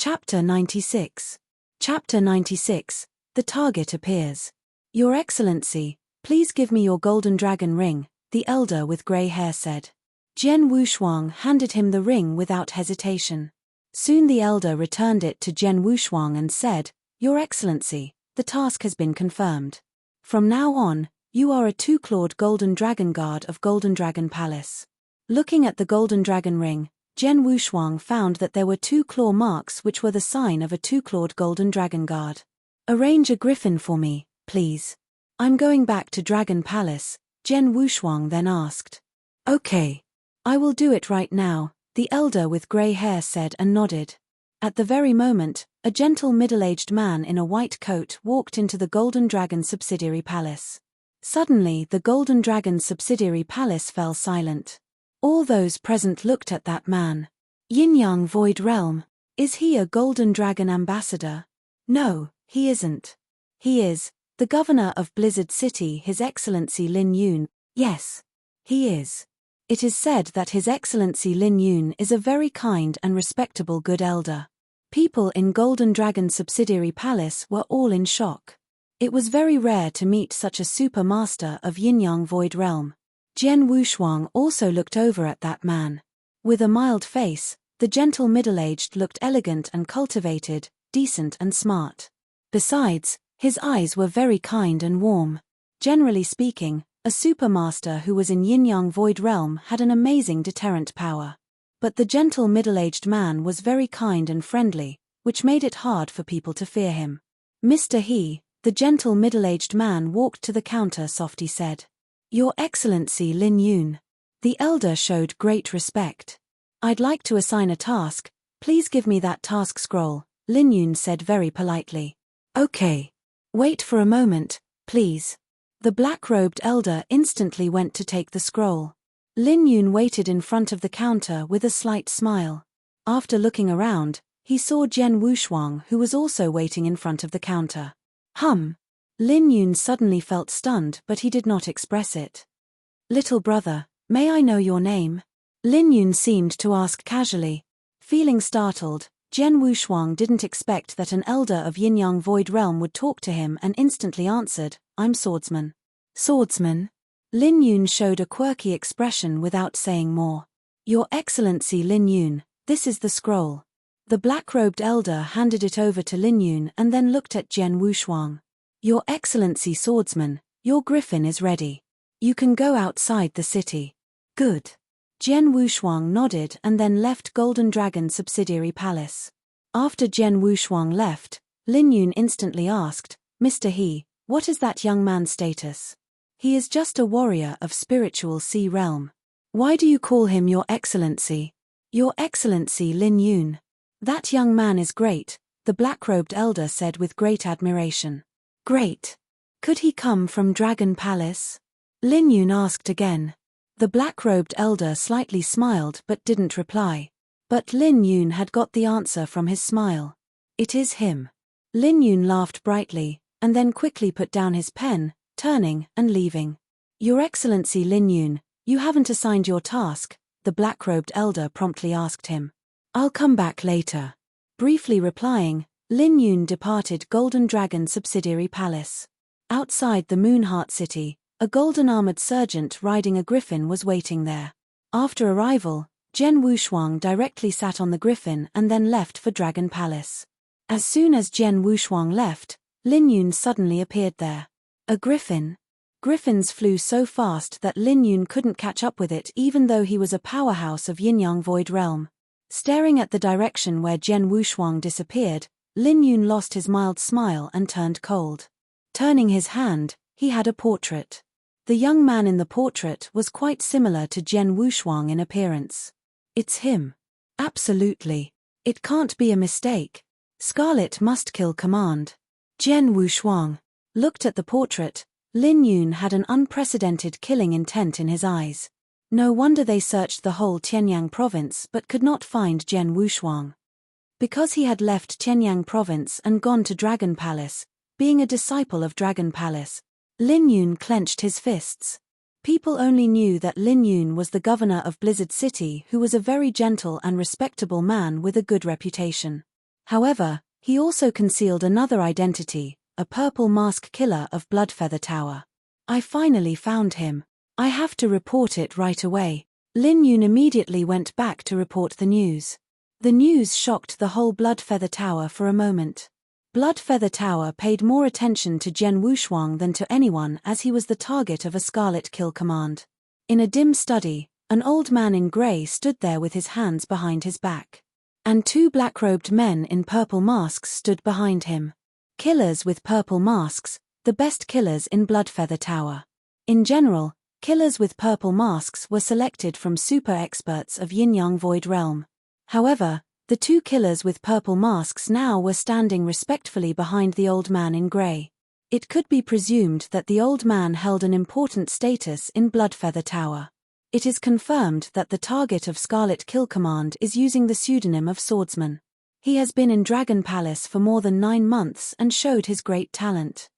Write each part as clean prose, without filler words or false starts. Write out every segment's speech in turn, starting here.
Chapter 96. Chapter 96. The target appears. Your Excellency, please give me your golden dragon ring, the elder with grey hair said. Jian Wushuang handed him the ring without hesitation. Soon the elder returned it to Jian Wushuang and said, Your Excellency, the task has been confirmed. From now on, you are a two-clawed golden dragon guard of Golden Dragon Palace. Looking at the golden dragon ring, Jian Wushuang found that there were two claw marks which were the sign of a two-clawed golden dragon guard. Arrange a griffin for me, please. I'm going back to Dragon Palace, Jian Wushuang then asked. Okay. I will do it right now, the elder with grey hair said and nodded. At the very moment, a gentle middle-aged man in a white coat walked into the Golden Dragon subsidiary palace. Suddenly the Golden Dragon subsidiary palace fell silent. All those present looked at that man. Yin-Yang Void Realm. Is he a Golden Dragon ambassador? No, he isn't. He is the governor of Blizzard City, His Excellency Lin Yun. Yes, he is. It is said that His Excellency Lin Yun is a very kind and respectable good elder. People in Golden Dragon subsidiary palace were all in shock. It was very rare to meet such a super master of Yin-Yang Void Realm. Jian Wushuang also looked over at that man. With a mild face, the gentle middle-aged looked elegant and cultivated, decent and smart. Besides, his eyes were very kind and warm. Generally speaking, a supermaster who was in Yin-Yang Void Realm had an amazing deterrent power. But the gentle middle-aged man was very kind and friendly, which made it hard for people to fear him. Mr. He, the gentle middle-aged man walked to the counter softly said. Your Excellency Lin Yun. The elder showed great respect. I'd like to assign a task, please give me that task scroll, Lin Yun said very politely. Okay. Wait for a moment, please. The black-robed elder instantly went to take the scroll. Lin Yun waited in front of the counter with a slight smile. After looking around, he saw Jian Wushuang who was also waiting in front of the counter. Lin Yun suddenly felt stunned but he did not express it. Little brother, may I know your name? Lin Yun seemed to ask casually. Feeling startled, Jian Wushuang didn't expect that an elder of Yin-Yang Void Realm would talk to him and instantly answered, I'm Swordsman. Swordsman? Lin Yun showed a quirky expression without saying more. Your Excellency Lin Yun, this is the scroll. The black-robed elder handed it over to Lin Yun and then looked at Jian Wushuang. Your Excellency Swordsman, your griffin is ready. You can go outside the city. Good. Jian Wushuang nodded and then left Golden Dragon subsidiary palace. After Jian Wushuang left, Lin Yun instantly asked, Mr. He, what is that young man's status? He is just a warrior of spiritual sea realm. Why do you call him Your Excellency? Your Excellency Lin Yun. That young man is great, the black-robed elder said with great admiration. Great. Could he come from Dragon Palace? Lin Yun asked again. The black-robed elder slightly smiled but didn't reply. But Lin Yun had got the answer from his smile. It is him. Lin Yun laughed brightly, and then quickly put down his pen, turning and leaving. Your Excellency Lin Yun, you haven't assigned your task, the black-robed elder promptly asked him. I'll come back later. Briefly replying, Lin Yun departed Golden Dragon subsidiary palace. Outside the Moonheart City, a golden-armored sergeant riding a griffin was waiting there. After arrival, Jian Wushuang directly sat on the griffin and then left for Dragon Palace. As soon as Jian Wushuang left, Lin Yun suddenly appeared there. A griffin? Griffins flew so fast that Lin Yun couldn't catch up with it even though he was a powerhouse of Yin-Yang Void Realm. Staring at the direction where Jian Wushuang disappeared, Lin Yun lost his mild smile and turned cold. Turning his hand, he had a portrait. The young man in the portrait was quite similar to Jian Wushuang in appearance. It's him. Absolutely. It can't be a mistake. Scarlet must kill command. Jian Wushuang looked at the portrait. Lin Yun had an unprecedented killing intent in his eyes. No wonder they searched the whole Tianyang province but could not find Jian Wushuang. Because he had left Tianyang province and gone to Dragon Palace, being a disciple of Dragon Palace, Lin Yun clenched his fists. People only knew that Lin Yun was the governor of Blizzard City who was a very gentle and respectable man with a good reputation. However, he also concealed another identity, a purple mask killer of Bloodfeather Tower. I finally found him. I have to report it right away. Lin Yun immediately went back to report the news. The news shocked the whole Bloodfeather Tower for a moment. Bloodfeather Tower paid more attention to Jian Wushuang than to anyone, as he was the target of a scarlet kill command. In a dim study, an old man in grey stood there with his hands behind his back. And two black-robed men in purple masks stood behind him. Killers with purple masks, the best killers in Bloodfeather Tower. In general, killers with purple masks were selected from super experts of Yin-Yang Void Realm. However, the two killers with purple masks now were standing respectfully behind the old man in grey. It could be presumed that the old man held an important status in Bloodfeather Tower. It is confirmed that the target of Scarlet Kill Command is using the pseudonym of Swordsman. He has been in Dragon Palace for more than 9 months and showed his great talent.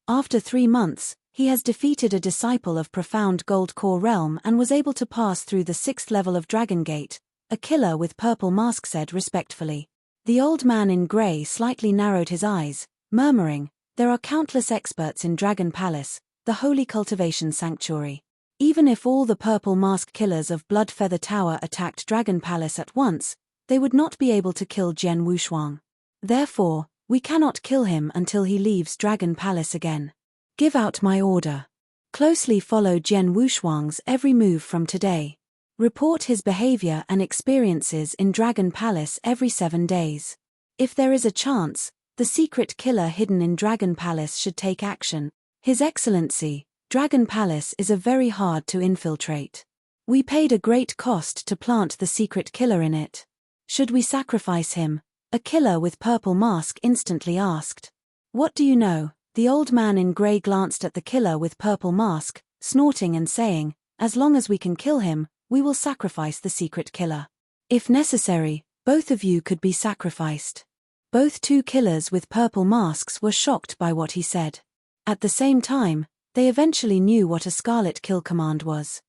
After 3 months, he has defeated a disciple of Profound Gold Core Realm and was able to pass through the 6th level of Dragon Gate, a killer with purple mask said respectfully. The old man in grey slightly narrowed his eyes, murmuring, "There are countless experts in Dragon Palace, the holy cultivation sanctuary. Even if all the purple mask killers of Bloodfeather Tower attacked Dragon Palace at once, they would not be able to kill Jian Wushuang. Therefore, we cannot kill him until he leaves Dragon Palace again. Give out my order. Closely follow Jian Wushuang's every move from today. Report his behavior and experiences in Dragon Palace every 7 days. If there is a chance, the secret killer hidden in Dragon Palace should take action. His Excellency, Dragon Palace is a very hard to infiltrate. We paid a great cost to plant the secret killer in it. Should we sacrifice him?" A killer with purple mask instantly asked. "What do you know?" The old man in grey glanced at the killer with purple mask, snorting and saying, "As long as we can kill him, we will sacrifice the secret killer. If necessary, both of you could be sacrificed." Both two killers with purple masks were shocked by what he said. At the same time, they eventually knew what a Scarlet Kill Command was.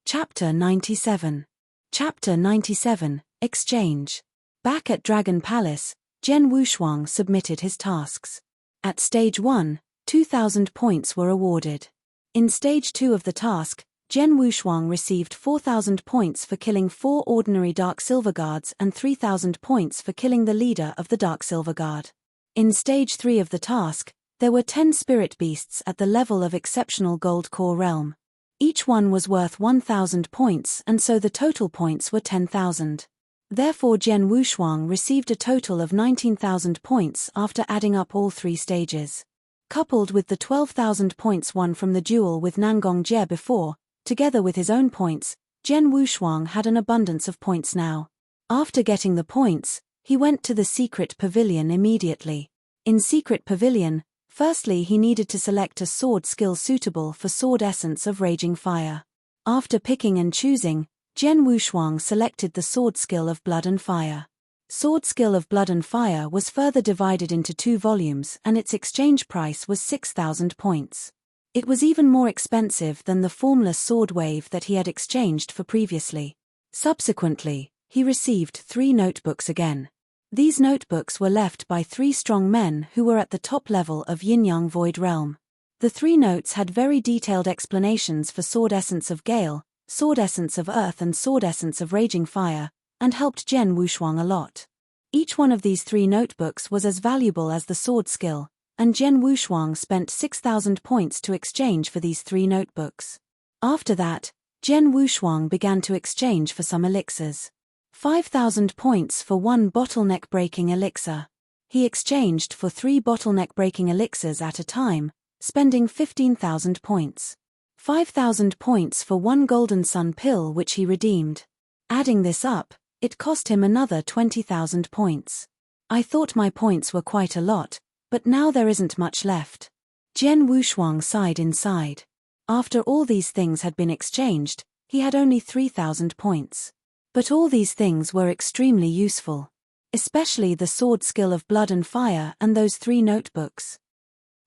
Chapter 97. Chapter 97, Exchange. Back at Dragon Palace, Jian Wushuang submitted his tasks. At Stage 1, 2,000 points were awarded. In Stage 2 of the task, Jian Wushuang received 4,000 points for killing 4 ordinary Dark Silver Guards and 3,000 points for killing the leader of the Dark Silver Guard. In Stage 3 of the task, there were 10 spirit beasts at the level of Exceptional Gold Core Realm. Each one was worth 1,000 points, and so the total points were 10,000. Therefore Jian Wushuang received a total of 19,000 points after adding up all 3 stages. Coupled with the 12,000 points won from the duel with Nangong Jie before, together with his own points, Jian Wushuang had an abundance of points now. After getting the points, he went to the Secret Pavilion immediately. In Secret Pavilion, firstly he needed to select a sword skill suitable for Sword Essence of Raging Fire. After picking and choosing, Jian Wushuang selected the sword skill of Blood and Fire. Sword skill of Blood and Fire was further divided into 2 volumes and its exchange price was 6,000 points. It was even more expensive than the formless sword wave that he had exchanged for previously. Subsequently, he received 3 notebooks again. These notebooks were left by 3 strong men who were at the top level of Yin-Yang Void Realm. The 3 notes had very detailed explanations for Sword Essence of Gale, Sword Essence of Earth and Sword Essence of Raging Fire, and helped Jian Wushuang a lot. Each one of these 3 notebooks was as valuable as the sword skill, and Jian Wushuang spent 6,000 points to exchange for these 3 notebooks. After that, Jian Wushuang began to exchange for some elixirs. 5,000 points for 1 bottleneck-breaking elixir. He exchanged for 3 bottleneck-breaking elixirs at a time, spending 15,000 points. 5,000 points for 1 golden sun pill which he redeemed. Adding this up, it cost him another 20,000 points. I thought my points were quite a lot, but now there isn't much left. Jian Wushuang sighed inside. After all these things had been exchanged, he had only 3,000 points. But all these things were extremely useful. Especially the sword skill of Blood and Fire and those 3 notebooks.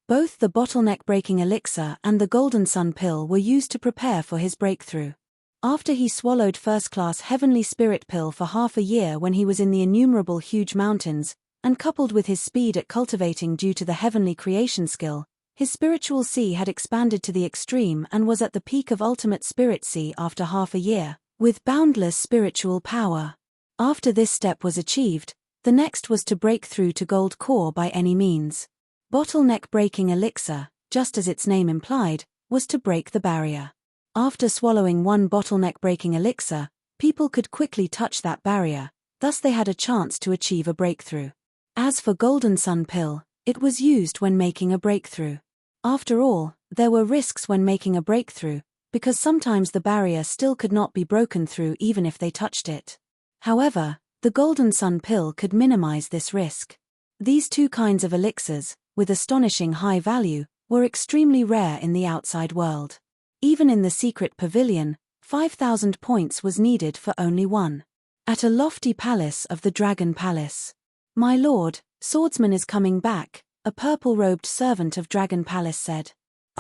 Both the bottleneck breaking elixir and the golden sun pill were used to prepare for his breakthrough. After he swallowed first-class heavenly spirit pill for half a year when he was in the innumerable huge mountains, and coupled with his speed at cultivating due to the heavenly creation skill, his spiritual sea had expanded to the extreme and was at the peak of ultimate spirit sea after half a year, with boundless spiritual power. After this step was achieved, the next was to break through to gold core by any means. Bottleneck breaking elixir, just as its name implied, was to break the barrier. After swallowing one bottleneck breaking elixir, people could quickly touch that barrier, thus they had a chance to achieve a breakthrough. As for Golden Sun Pill, it was used when making a breakthrough. After all, there were risks when making a breakthrough, because sometimes the barrier still could not be broken through even if they touched it. However, the Golden Sun Pill could minimize this risk. These two kinds of elixirs, with astonishing high value, were extremely rare in the outside world. Even in the secret pavilion, 5,000 points was needed for only one. At a lofty palace of the Dragon Palace. "My lord, swordsman is coming back," a purple-robed servant of Dragon Palace said.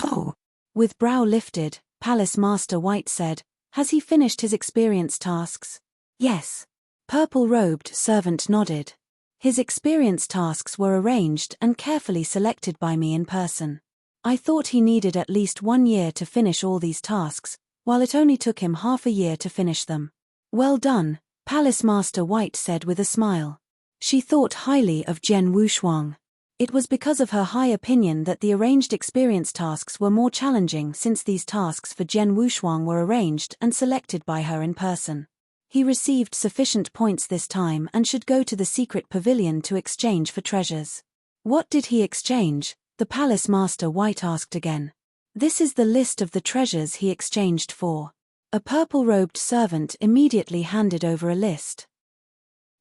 "Oh." With brow lifted, Palace Master White said, "Has he finished his experience tasks?" "Yes." Purple-robed servant nodded. "His experience tasks were arranged and carefully selected by me in person. I thought he needed at least 1 year to finish all these tasks, while it only took him half a year to finish them." "Well done," Palace Master White said with a smile. She thought highly of Jen Wushuang. It was because of her high opinion that the arranged experience tasks were more challenging, since these tasks for Jen Wushuang were arranged and selected by her in person. He received sufficient points this time and should go to the secret pavilion to exchange for treasures. "What did he exchange?" the Palace Master White asked again. "This is the list of the treasures he exchanged for." A purple-robed servant immediately handed over a list.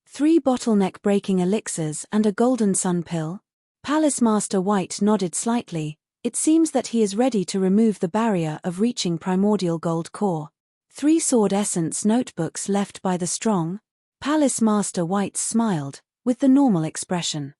3 bottleneck breaking elixirs and a Golden Sun Pill. Palace Master White nodded slightly. It seems that he is ready to remove the barrier of reaching primordial gold core. 3 sword essence notebooks left by the strong. Palace Master White smiled, with the normal expression.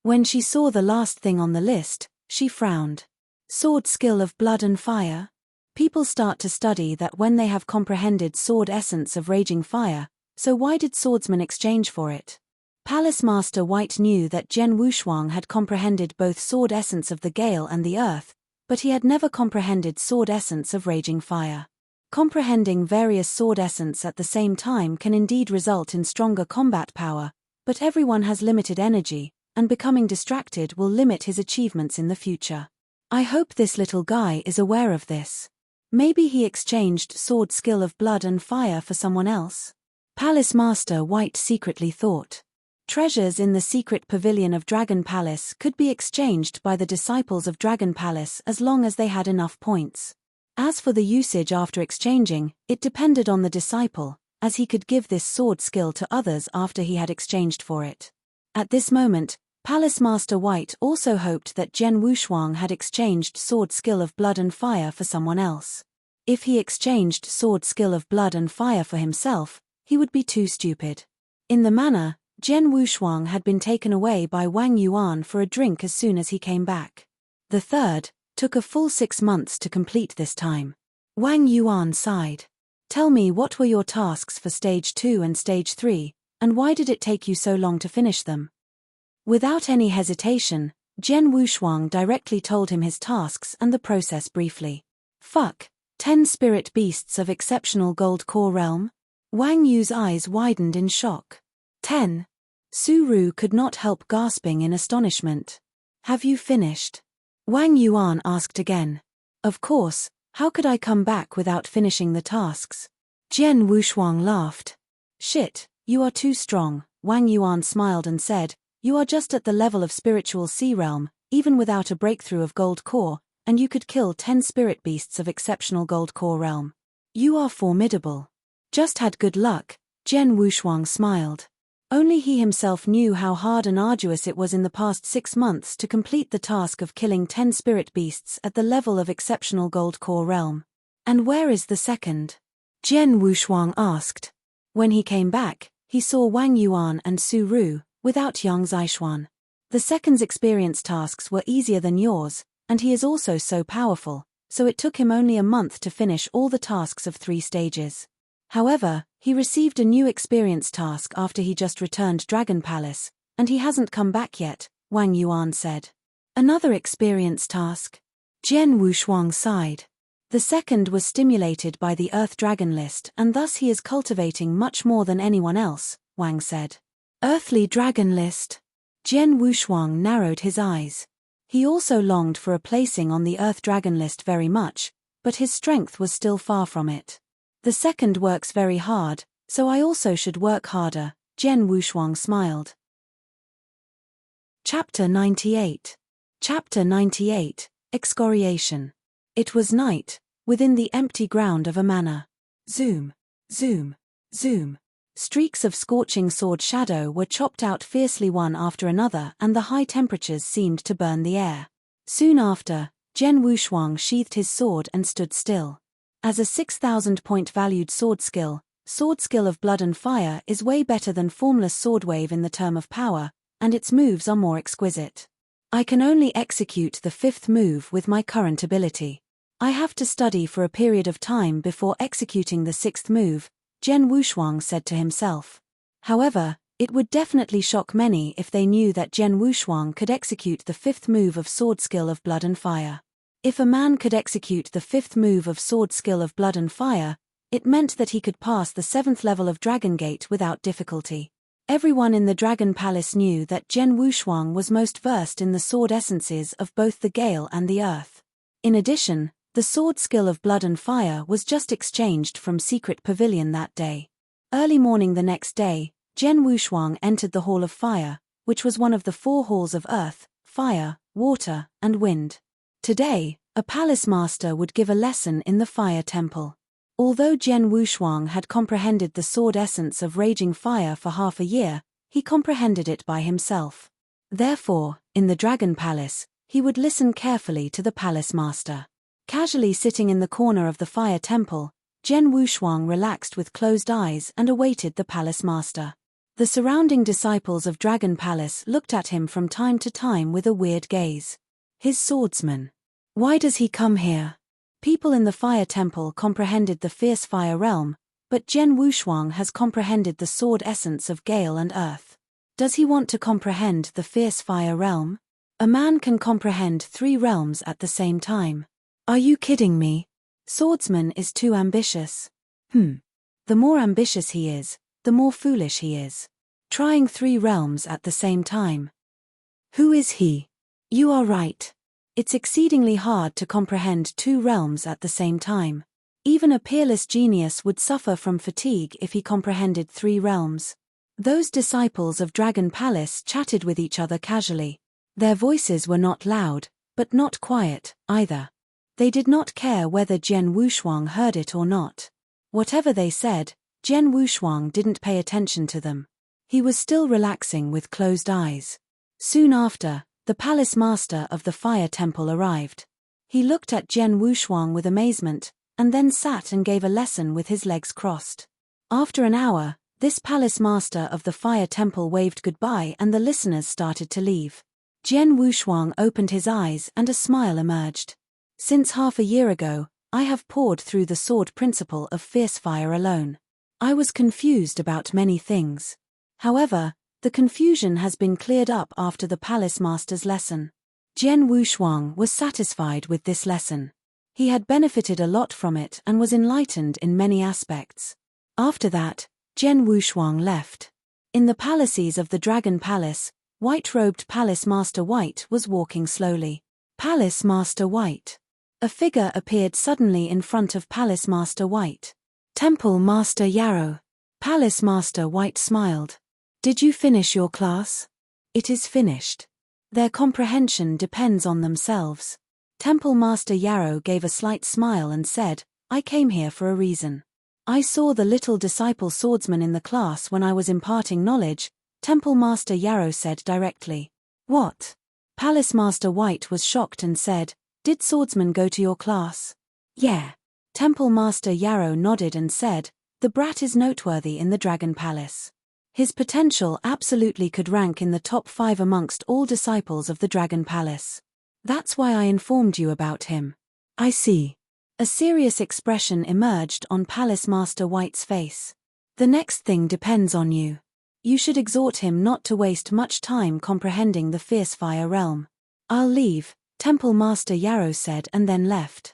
When she saw the last thing on the list, she frowned. Sword skill of blood and fire? People start to study that when they have comprehended sword essence of raging fire, so why did swordsman exchange for it? Palace Master White knew that Jen Wushuang had comprehended both sword essence of the gale and the earth, but he had never comprehended sword essence of raging fire. Comprehending various sword essence at the same time can indeed result in stronger combat power, but everyone has limited energy, and becoming distracted will limit his achievements in the future. I hope this little guy is aware of this. Maybe he exchanged sword skill of blood and fire for someone else? Palace Master White secretly thought. Treasures in the secret pavilion of Dragon Palace could be exchanged by the disciples of Dragon Palace as long as they had enough points. As for the usage after exchanging, it depended on the disciple, as he could give this sword skill to others after he had exchanged for it. At this moment, Palace Master White also hoped that Jen Wushuang had exchanged sword skill of blood and fire for someone else. If he exchanged sword skill of blood and fire for himself, he would be too stupid. In the manner, Jen Wushuang had been taken away by Wang Yuan for a drink as soon as he came back. The third took a full 6 months to complete this time. Wang Yuan sighed. "Tell me, what were your tasks for Stage 2 and Stage 3, and why did it take you so long to finish them?" Without any hesitation, Jen Wushuang directly told him his tasks and the process briefly. 10 spirit beasts of exceptional gold core realm? Wang Yu's eyes widened in shock. 10. Su Ru could not help gasping in astonishment. "Have you finished?" Wang Yuan asked again. "Of course, how could I come back without finishing the tasks?" Jen Wushuang laughed. "Shit, you are too strong," Wang Yuan smiled and said, "You are just at the level of spiritual sea realm, even without a breakthrough of gold core, and you could kill 10 spirit beasts of exceptional gold core realm. You are formidable." "Just had good luck," Jen Wushuang smiled. Only he himself knew how hard and arduous it was in the past 6 months to complete the task of killing 10 spirit beasts at the level of exceptional gold core realm. "And where is the second?" Jen Wushuang asked. When he came back, he saw Wang Yuan and Su Ru, without Yang Zixuan. "The second's experience tasks were easier than yours, and he is also so powerful, so it took him only a month to finish all the tasks of 3 stages. However, he received a new experience task after he just returned Dragon Palace, and he hasn't come back yet, Wang Yuan said. Another experience task? Jian Wushuang sighed. The second was stimulated by the Earth Dragon list, and thus he is cultivating much more than anyone else, Wang said. Earthly Dragon list? Jian Wushuang narrowed his eyes. He also longed for a placing on the Earth Dragon list very much, but his strength was still far from it. The second works very hard, so I also should work harder, Jian Wushuang smiled. Chapter 98. Chapter 98, Excoriation. It was night, within the empty ground of a manor. Zoom, zoom, zoom. Streaks of scorching sword shadow were chopped out fiercely one after another, and the high temperatures seemed to burn the air. Soon after, Jian Wushuang sheathed his sword and stood still. As a 6,000-point valued sword skill of blood and fire is way better than formless sword wave in the term of power, and its moves are more exquisite. I can only execute the 5th move with my current ability. I have to study for a period of time before executing the 6th move, Jian Wushuang said to himself. However, it would definitely shock many if they knew that Jian Wushuang could execute the 5th move of sword skill of blood and fire. If a man could execute the 5th move of sword skill of blood and fire, it meant that he could pass the 7th level of Dragon Gate without difficulty. Everyone in the Dragon Palace knew that Jian Wushuang was most versed in the sword essences of both the gale and the earth. In addition, the sword skill of blood and fire was just exchanged from Secret Pavilion that day. Early morning the next day, Jian Wushuang entered the Hall of Fire, which was one of the 4 halls of earth, fire, water, and wind. Today, a palace master would give a lesson in the fire temple. Although Jian Wushuang had comprehended the sword essence of raging fire for half a year, he comprehended it by himself. Therefore, in the Dragon Palace, he would listen carefully to the palace master. Casually sitting in the corner of the fire temple, Jian Wushuang relaxed with closed eyes and awaited the palace master. The surrounding disciples of Dragon Palace looked at him from time to time with a weird gaze. His swordsman. Why does he come here? People in the fire temple comprehended the fierce fire realm, but Jian Wushuang has comprehended the sword essence of gale and earth. Does he want to comprehend the fierce fire realm? A man can comprehend 3 realms at the same time. Are you kidding me? Swordsman is too ambitious. The more ambitious he is, the more foolish he is. Trying 3 realms at the same time. Who is he? You are right. It's exceedingly hard to comprehend 2 realms at the same time. Even a peerless genius would suffer from fatigue if he comprehended 3 realms. Those disciples of Dragon Palace chatted with each other casually. Their voices were not loud, but not quiet, either. They did not care whether Jian Wushuang heard it or not. Whatever they said, Jian Wushuang didn't pay attention to them. He was still relaxing with closed eyes. Soon after, the palace master of the fire temple arrived. He looked at Jian Wushuang with amazement, and then sat and gave a lesson with his legs crossed. After an hour, this palace master of the fire temple waved goodbye and the listeners started to leave. Jian Wushuang opened his eyes and a smile emerged. Since half a year ago, I have poured through the sword principle of fierce fire alone. I was confused about many things. However, the confusion has been cleared up after the palace master's lesson. Jian Wushuang was satisfied with this lesson. He had benefited a lot from it and was enlightened in many aspects. After that, Jian Wushuang left. In the palaces of the Dragon Palace, white-robed Palace Master White was walking slowly. Palace Master White. A figure appeared suddenly in front of Palace Master White. Temple Master Yarrow. Palace Master White smiled. Did you finish your class? It is finished. Their comprehension depends on themselves. Temple Master Yarrow gave a slight smile and said, I came here for a reason. I saw the little disciple swordsman in the class when I was imparting knowledge, Temple Master Yarrow said directly. What? Palace Master White was shocked and said, Did swordsman go to your class? Yeah. Temple Master Yarrow nodded and said, The brat is noteworthy in the Dragon Palace. His potential absolutely could rank in the top 5 amongst all disciples of the Dragon Palace. That's why I informed you about him. I see. A serious expression emerged on Palace Master White's face. The next thing depends on you. You should exhort him not to waste much time comprehending the fierce fire realm. I'll leave, Temple Master Yarrow said and then left.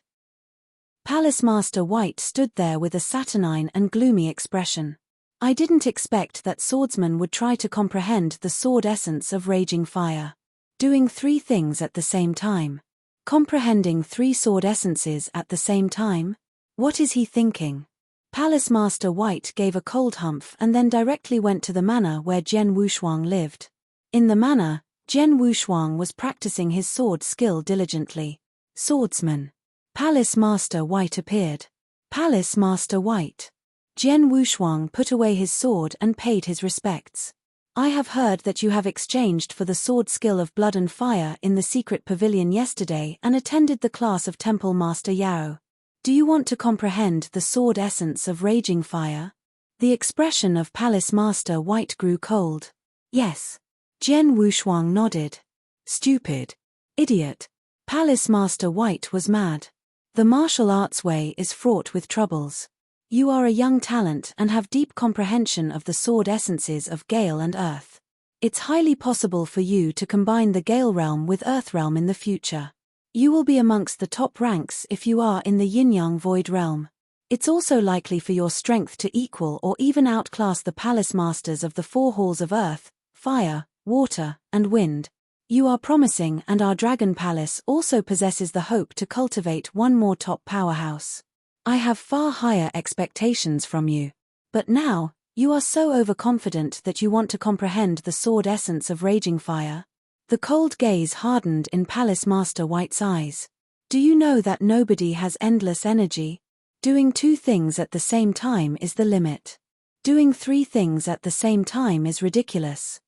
Palace Master White stood there with a saturnine and gloomy expression. I didn't expect that swordsman would try to comprehend the sword essence of raging fire. Doing 3 things at the same time. Comprehending 3 sword essences at the same time? What is he thinking? Palace Master White gave a cold humph and then directly went to the manor where Jian Wushuang lived. In the manor, Jian Wushuang was practicing his sword skill diligently. Swordsman. Palace Master White appeared. Palace Master White. Jian Wushuang put away his sword and paid his respects. I have heard that you have exchanged for the sword skill of blood and fire in the secret pavilion yesterday and attended the class of Temple Master Yarrow. Do you want to comprehend the sword essence of raging fire? The expression of Palace Master White grew cold. Yes. Jian Wushuang nodded. Stupid. Idiot. Palace Master White was mad. The martial arts way is fraught with troubles. You are a young talent and have deep comprehension of the sword essences of Gale and Earth. It's highly possible for you to combine the Gale realm with Earth realm in the future. You will be amongst the top ranks if you are in the Yin-Yang Void realm. It's also likely for your strength to equal or even outclass the palace masters of the 4 halls of Earth, Fire, Water, and Wind. You are promising, and our Dragon Palace also possesses the hope to cultivate one more top powerhouse. I have far higher expectations from you. But now, you are so overconfident that you want to comprehend the sword essence of raging fire. The cold gaze hardened in Palace Master White's eyes. Do you know that nobody has endless energy? Doing 2 things at the same time is the limit. Doing 3 things at the same time is ridiculous.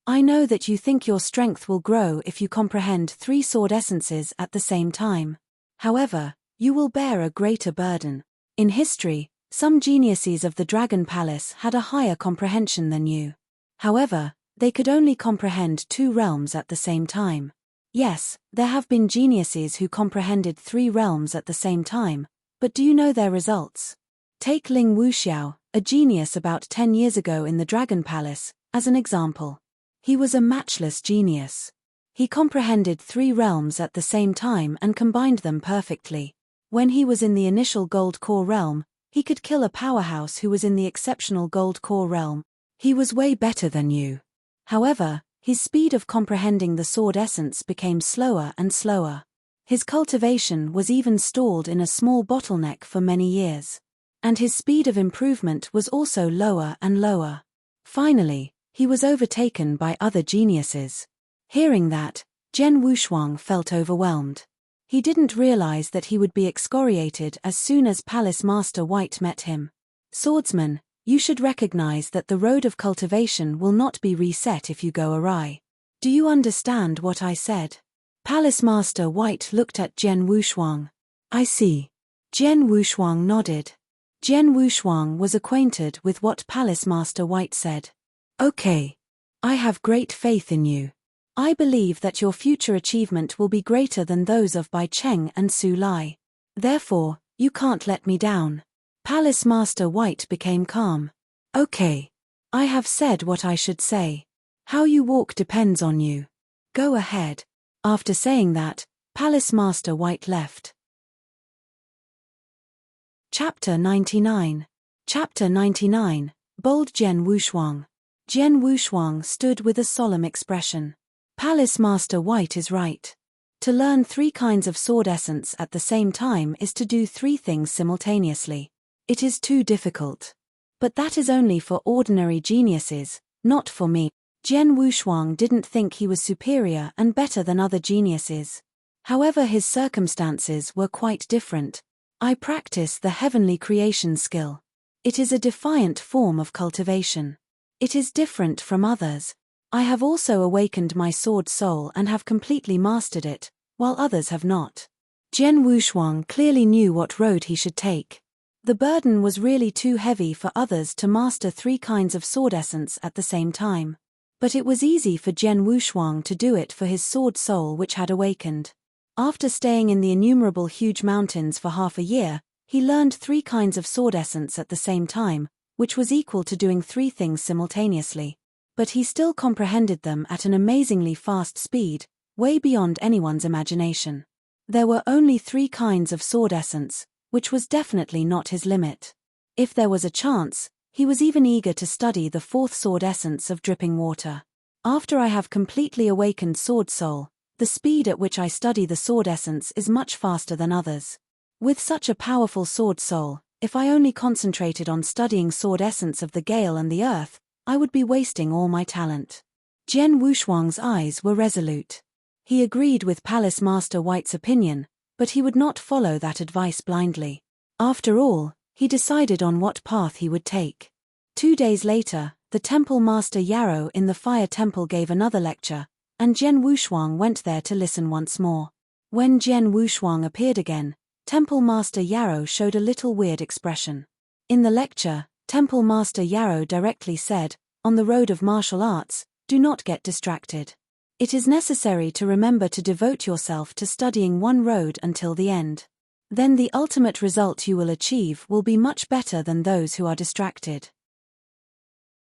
I know that you think your strength will grow if you comprehend 3 sword essences at the same time. However, you will bear a greater burden. In history, some geniuses of the Dragon Palace had a higher comprehension than you. However, they could only comprehend 2 realms at the same time. Yes, there have been geniuses who comprehended 3 realms at the same time, but do you know their results? Take Ling Wuxiao, a genius about 10 years ago in the Dragon Palace, as an example. He was a matchless genius. He comprehended 3 realms at the same time and combined them perfectly. When he was in the initial Gold Core realm, he could kill a powerhouse who was in the exceptional Gold Core realm. He was way better than you. However, his speed of comprehending the sword essence became slower and slower. His cultivation was even stalled in a small bottleneck for many years. And his speed of improvement was also lower and lower. Finally, he was overtaken by other geniuses. Hearing that, Jian Wushuang felt overwhelmed. He didn't realize that he would be excoriated as soon as Palace Master White met him. Swordsman, you should recognize that the road of cultivation will not be reset if you go awry. Do you understand what I said? Palace Master White looked at Jian Wushuang. I see. Jian Wushuang nodded. Jian Wushuang was acquainted with what Palace Master White said. Okay. I have great faith in you. I believe that your future achievement will be greater than those of Bai Cheng and Su Lai. Therefore, you can't let me down. Palace Master White became calm. Okay. I have said what I should say. How you walk depends on you. Go ahead. After saying that, Palace Master White left. Chapter 99. Chapter 99. Bold Jian Wushuang. Jian Wushuang stood with a solemn expression. Palace Master White is right. To learn 3 kinds of sword essence at the same time is to do 3 things simultaneously. It is too difficult. But that is only for ordinary geniuses, not for me. Jian Wushuang didn't think he was superior and better than other geniuses. However, his circumstances were quite different. I practice the heavenly creation skill. It is a defiant form of cultivation. It is different from others. I have also awakened my sword soul and have completely mastered it, while others have not. Jian Wushuang clearly knew what road he should take. The burden was really too heavy for others to master 3 kinds of sword essence at the same time. But it was easy for Jian Wushuang to do it for his sword soul which had awakened. After staying in the innumerable huge mountains for half a year, he learned 3 kinds of sword essence at the same time, which was equal to doing 3 things simultaneously. But he still comprehended them at an amazingly fast speed, way beyond anyone's imagination. There were only 3 kinds of sword essence, which was definitely not his limit. If there was a chance, he was even eager to study the 4th sword essence of dripping water. After I have completely awakened sword soul, the speed at which I study the sword essence is much faster than others. With such a powerful sword soul, if I only concentrated on studying sword essence of the gale and the earth, I would be wasting all my talent. Jian Wushuang's eyes were resolute. He agreed with Palace Master White's opinion, but he would not follow that advice blindly. After all, he decided on what path he would take. 2 days later, the Temple Master Yarrow in the Fire Temple gave another lecture, and Jian Wushuang went there to listen once more. When Jian Wushuang appeared again, Temple Master Yarrow showed a little weird expression. In the lecture, Temple Master Yarrow directly said, "On the road of martial arts, do not get distracted. It is necessary to remember to devote yourself to studying one road until the end. Then the ultimate result you will achieve will be much better than those who are distracted."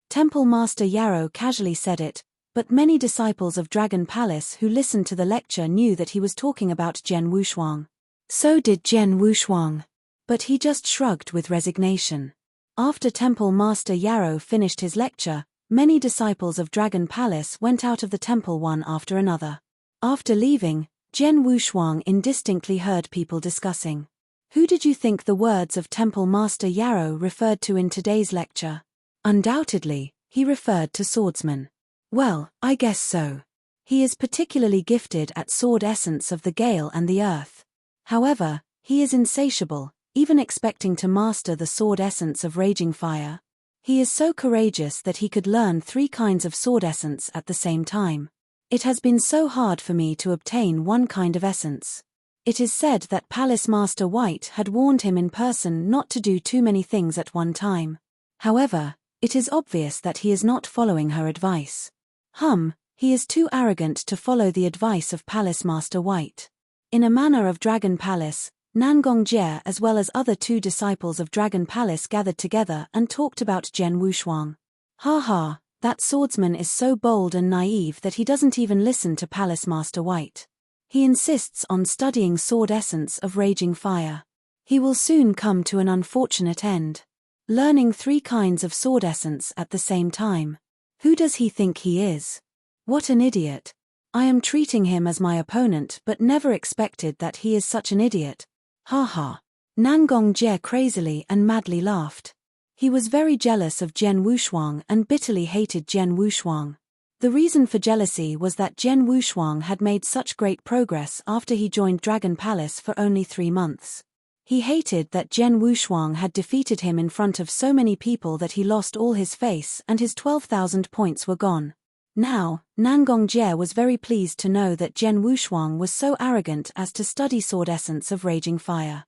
Temple Master Yarrow casually said it, but many disciples of Dragon Palace who listened to the lecture knew that he was talking about Jian Wushuang. So did Jian Wushuang. But he just shrugged with resignation. After Temple Master Yarrow finished his lecture, many disciples of Dragon Palace went out of the temple one after another. After leaving, Jian Wushuang indistinctly heard people discussing. Who did you think the words of Temple Master Yarrow referred to in today's lecture? Undoubtedly, he referred to swordsman. Well, I guess so. He is particularly gifted at sword essence of the gale and the earth. However, he is insatiable, even expecting to master the sword essence of raging fire. He is so courageous that he could learn 3 kinds of sword essence at the same time. It has been so hard for me to obtain one kind of essence. It is said that Palace Master White had warned him in person not to do too many things at one time. However, it is obvious that he is not following her advice. He is too arrogant to follow the advice of Palace Master White. In a manor of Dragon Palace, Nangong Jie as well as other 2 disciples of Dragon Palace gathered together and talked about Jian Wushuang. That swordsman is so bold and naive that he doesn't even listen to Palace Master White. He insists on studying sword essence of raging fire. He will soon come to an unfortunate end. Learning 3 kinds of sword essence at the same time. Who does he think he is? What an idiot. I am treating him as my opponent but never expected that he is such an idiot. Nangong Jie crazily and madly laughed. He was very jealous of Jian Wushuang and bitterly hated Jian Wushuang. The reason for jealousy was that Jian Wushuang had made such great progress after he joined Dragon Palace for only 3 months. He hated that Jian Wushuang had defeated him in front of so many people that he lost all his face and his 12,000 points were gone. Now, Nangong Jie was very pleased to know that Jian Wushuang was so arrogant as to study sword essence of raging fire.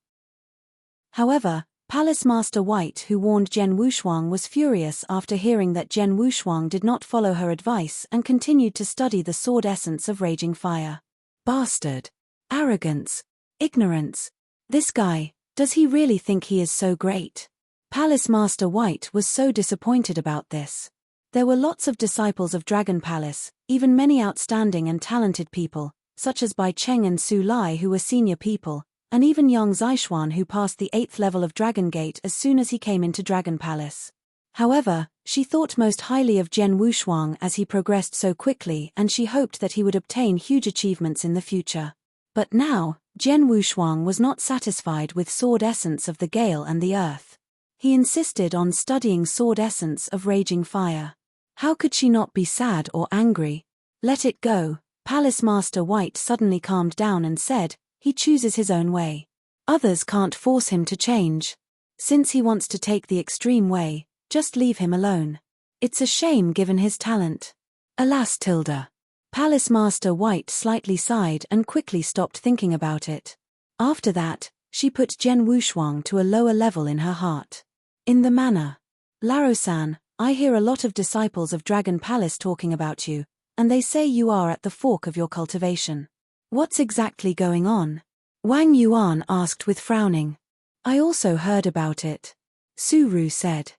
However, Palace Master White who warned Jian Wushuang was furious after hearing that Jian Wushuang did not follow her advice and continued to study the sword essence of raging fire. Bastard. Arrogance. Ignorance. This guy, does he really think he is so great? Palace Master White was so disappointed about this. There were lots of disciples of Dragon Palace, even many outstanding and talented people, such as Bai Cheng and Su Lai who were senior people, and even Yang Zixuan who passed the 8th level of Dragon Gate as soon as he came into Dragon Palace. However, she thought most highly of Jian Wushuang as he progressed so quickly and she hoped that he would obtain huge achievements in the future. But now, Jian Wushuang was not satisfied with sword essence of the gale and the earth. He insisted on studying sword essence of raging fire. How could she not be sad or angry? Let it go. Palace Master White suddenly calmed down and said, he chooses his own way. Others can't force him to change. Since he wants to take the extreme way, just leave him alone. It's a shame given his talent. Alas Tilda. Palace Master White slightly sighed and quickly stopped thinking about it. After that, she put Jian Wushuang to a lower level in her heart. In the manor. Laro-san, I hear a lot of disciples of Dragon Palace talking about you, and they say you are at the fork of your cultivation. What's exactly going on? Wang Yuan asked with frowning. I also heard about it. Su Ru said.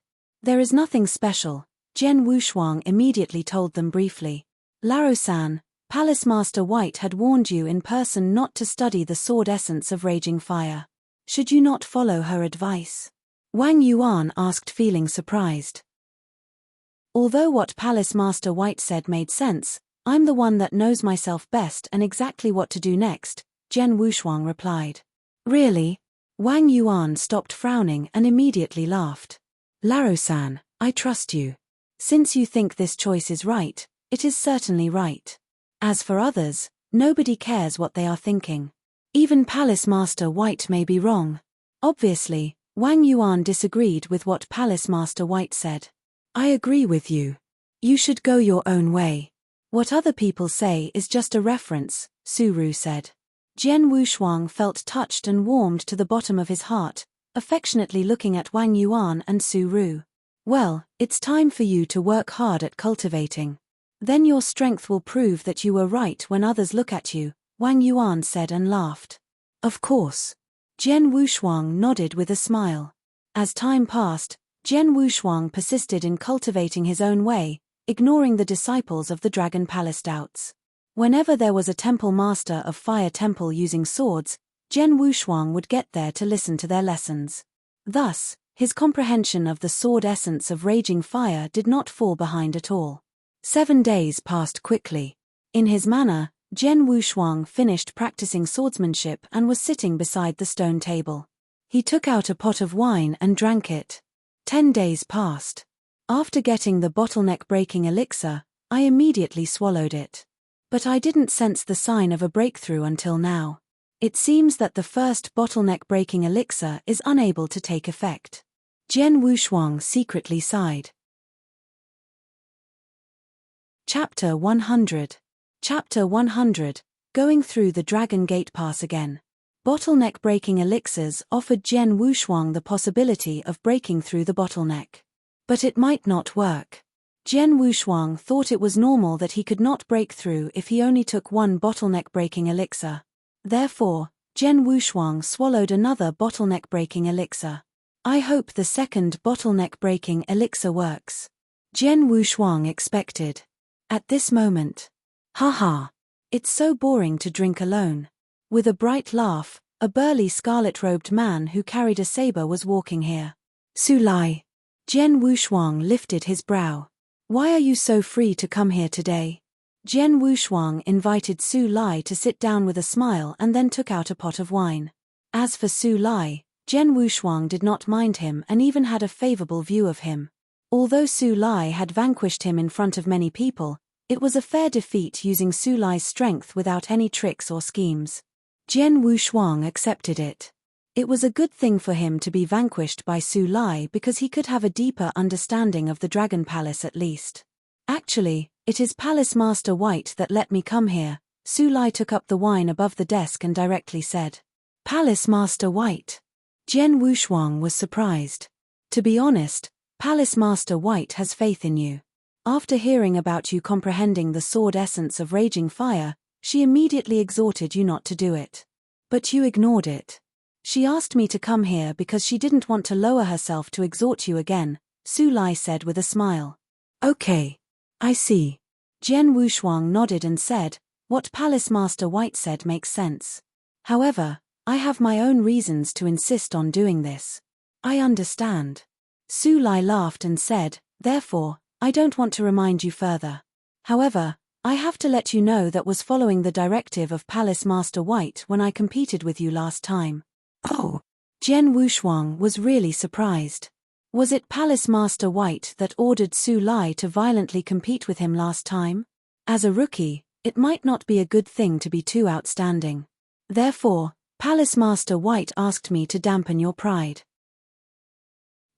There is nothing special, Jian Wushuang immediately told them briefly. Laro-san, Palace Master White had warned you in person not to study the sword essence of raging fire. Should you not follow her advice? Wang Yuan asked, feeling surprised. Although what Palace Master White said made sense, I'm the one that knows myself best and exactly what to do next, Jian Wushuang replied. Really? Wang Yuan stopped frowning and immediately laughed. Laro-san, I trust you. Since you think this choice is right, it is certainly right. As for others, nobody cares what they are thinking. Even Palace Master White may be wrong. Obviously, Wang Yuan disagreed with what Palace Master White said. I agree with you. You should go your own way. What other people say is just a reference, Su Ru said. Jian Wushuang felt touched and warmed to the bottom of his heart, affectionately looking at Wang Yuan and Su Ru. Well, it's time for you to work hard at cultivating. Then your strength will prove that you were right when others look at you, Wang Yuan said and laughed. Of course. Jian Wushuang nodded with a smile. As time passed, Jian Wushuang persisted in cultivating his own way, ignoring the disciples of the Dragon Palace doubts. Whenever there was a temple master of Fire Temple using swords, Jian Wushuang would get there to listen to their lessons. Thus, his comprehension of the sword essence of raging fire did not fall behind at all. 7 days passed quickly. In his manner, Jian Wushuang finished practicing swordsmanship and was sitting beside the stone table. He took out a pot of wine and drank it. 10 days passed. After getting the bottleneck-breaking elixir, I immediately swallowed it. But I didn't sense the sign of a breakthrough until now. It seems that the first bottleneck-breaking elixir is unable to take effect. Jian Wushuang secretly sighed. Chapter 100. Chapter 100, Going Through the Dragon Gate Pass Again. Bottleneck-breaking elixirs offered Jian Wushuang the possibility of breaking through the bottleneck. But it might not work. Jian Wushuang thought it was normal that he could not break through if he only took one bottleneck-breaking elixir. Therefore, Jian Wushuang swallowed another bottleneck-breaking elixir. I hope the second bottleneck-breaking elixir works. Jian Wushuang expected. At this moment. Haha. It's so boring to drink alone. With a bright laugh, a burly scarlet-robed man who carried a saber was walking here. Su Lai. Jian Wushuang lifted his brow. Why are you so free to come here today? Jian Wushuang invited Su Lai to sit down with a smile and then took out a pot of wine. As for Su Lai, Jian Wushuang did not mind him and even had a favorable view of him. Although Su Lai had vanquished him in front of many people, it was a fair defeat using Su Lai's strength without any tricks or schemes. Jian Wushuang accepted it. It was a good thing for him to be vanquished by Su Lai because he could have a deeper understanding of the Dragon Palace at least. Actually, it is Palace Master White that let me come here. Su Lai took up the wine above the desk and directly said. Palace Master White. Jian Wushuang was surprised. To be honest, Palace Master White has faith in you. After hearing about you comprehending the sword essence of raging fire, she immediately exhorted you not to do it. But you ignored it. She asked me to come here because she didn't want to lower herself to exhort you again, Su Lai said with a smile. Okay. I see. Jian Wushuang nodded and said, what Palace Master White said makes sense. However, I have my own reasons to insist on doing this. I understand. Su Lai laughed and said, therefore, I don't want to remind you further. However, I have to let you know that was following the directive of Palace Master White when I competed with you last time. Oh. Jian Wushuang was really surprised. Was it Palace Master White that ordered Su Lai to violently compete with him last time? As a rookie, it might not be a good thing to be too outstanding. Therefore, Palace Master White asked me to dampen your pride.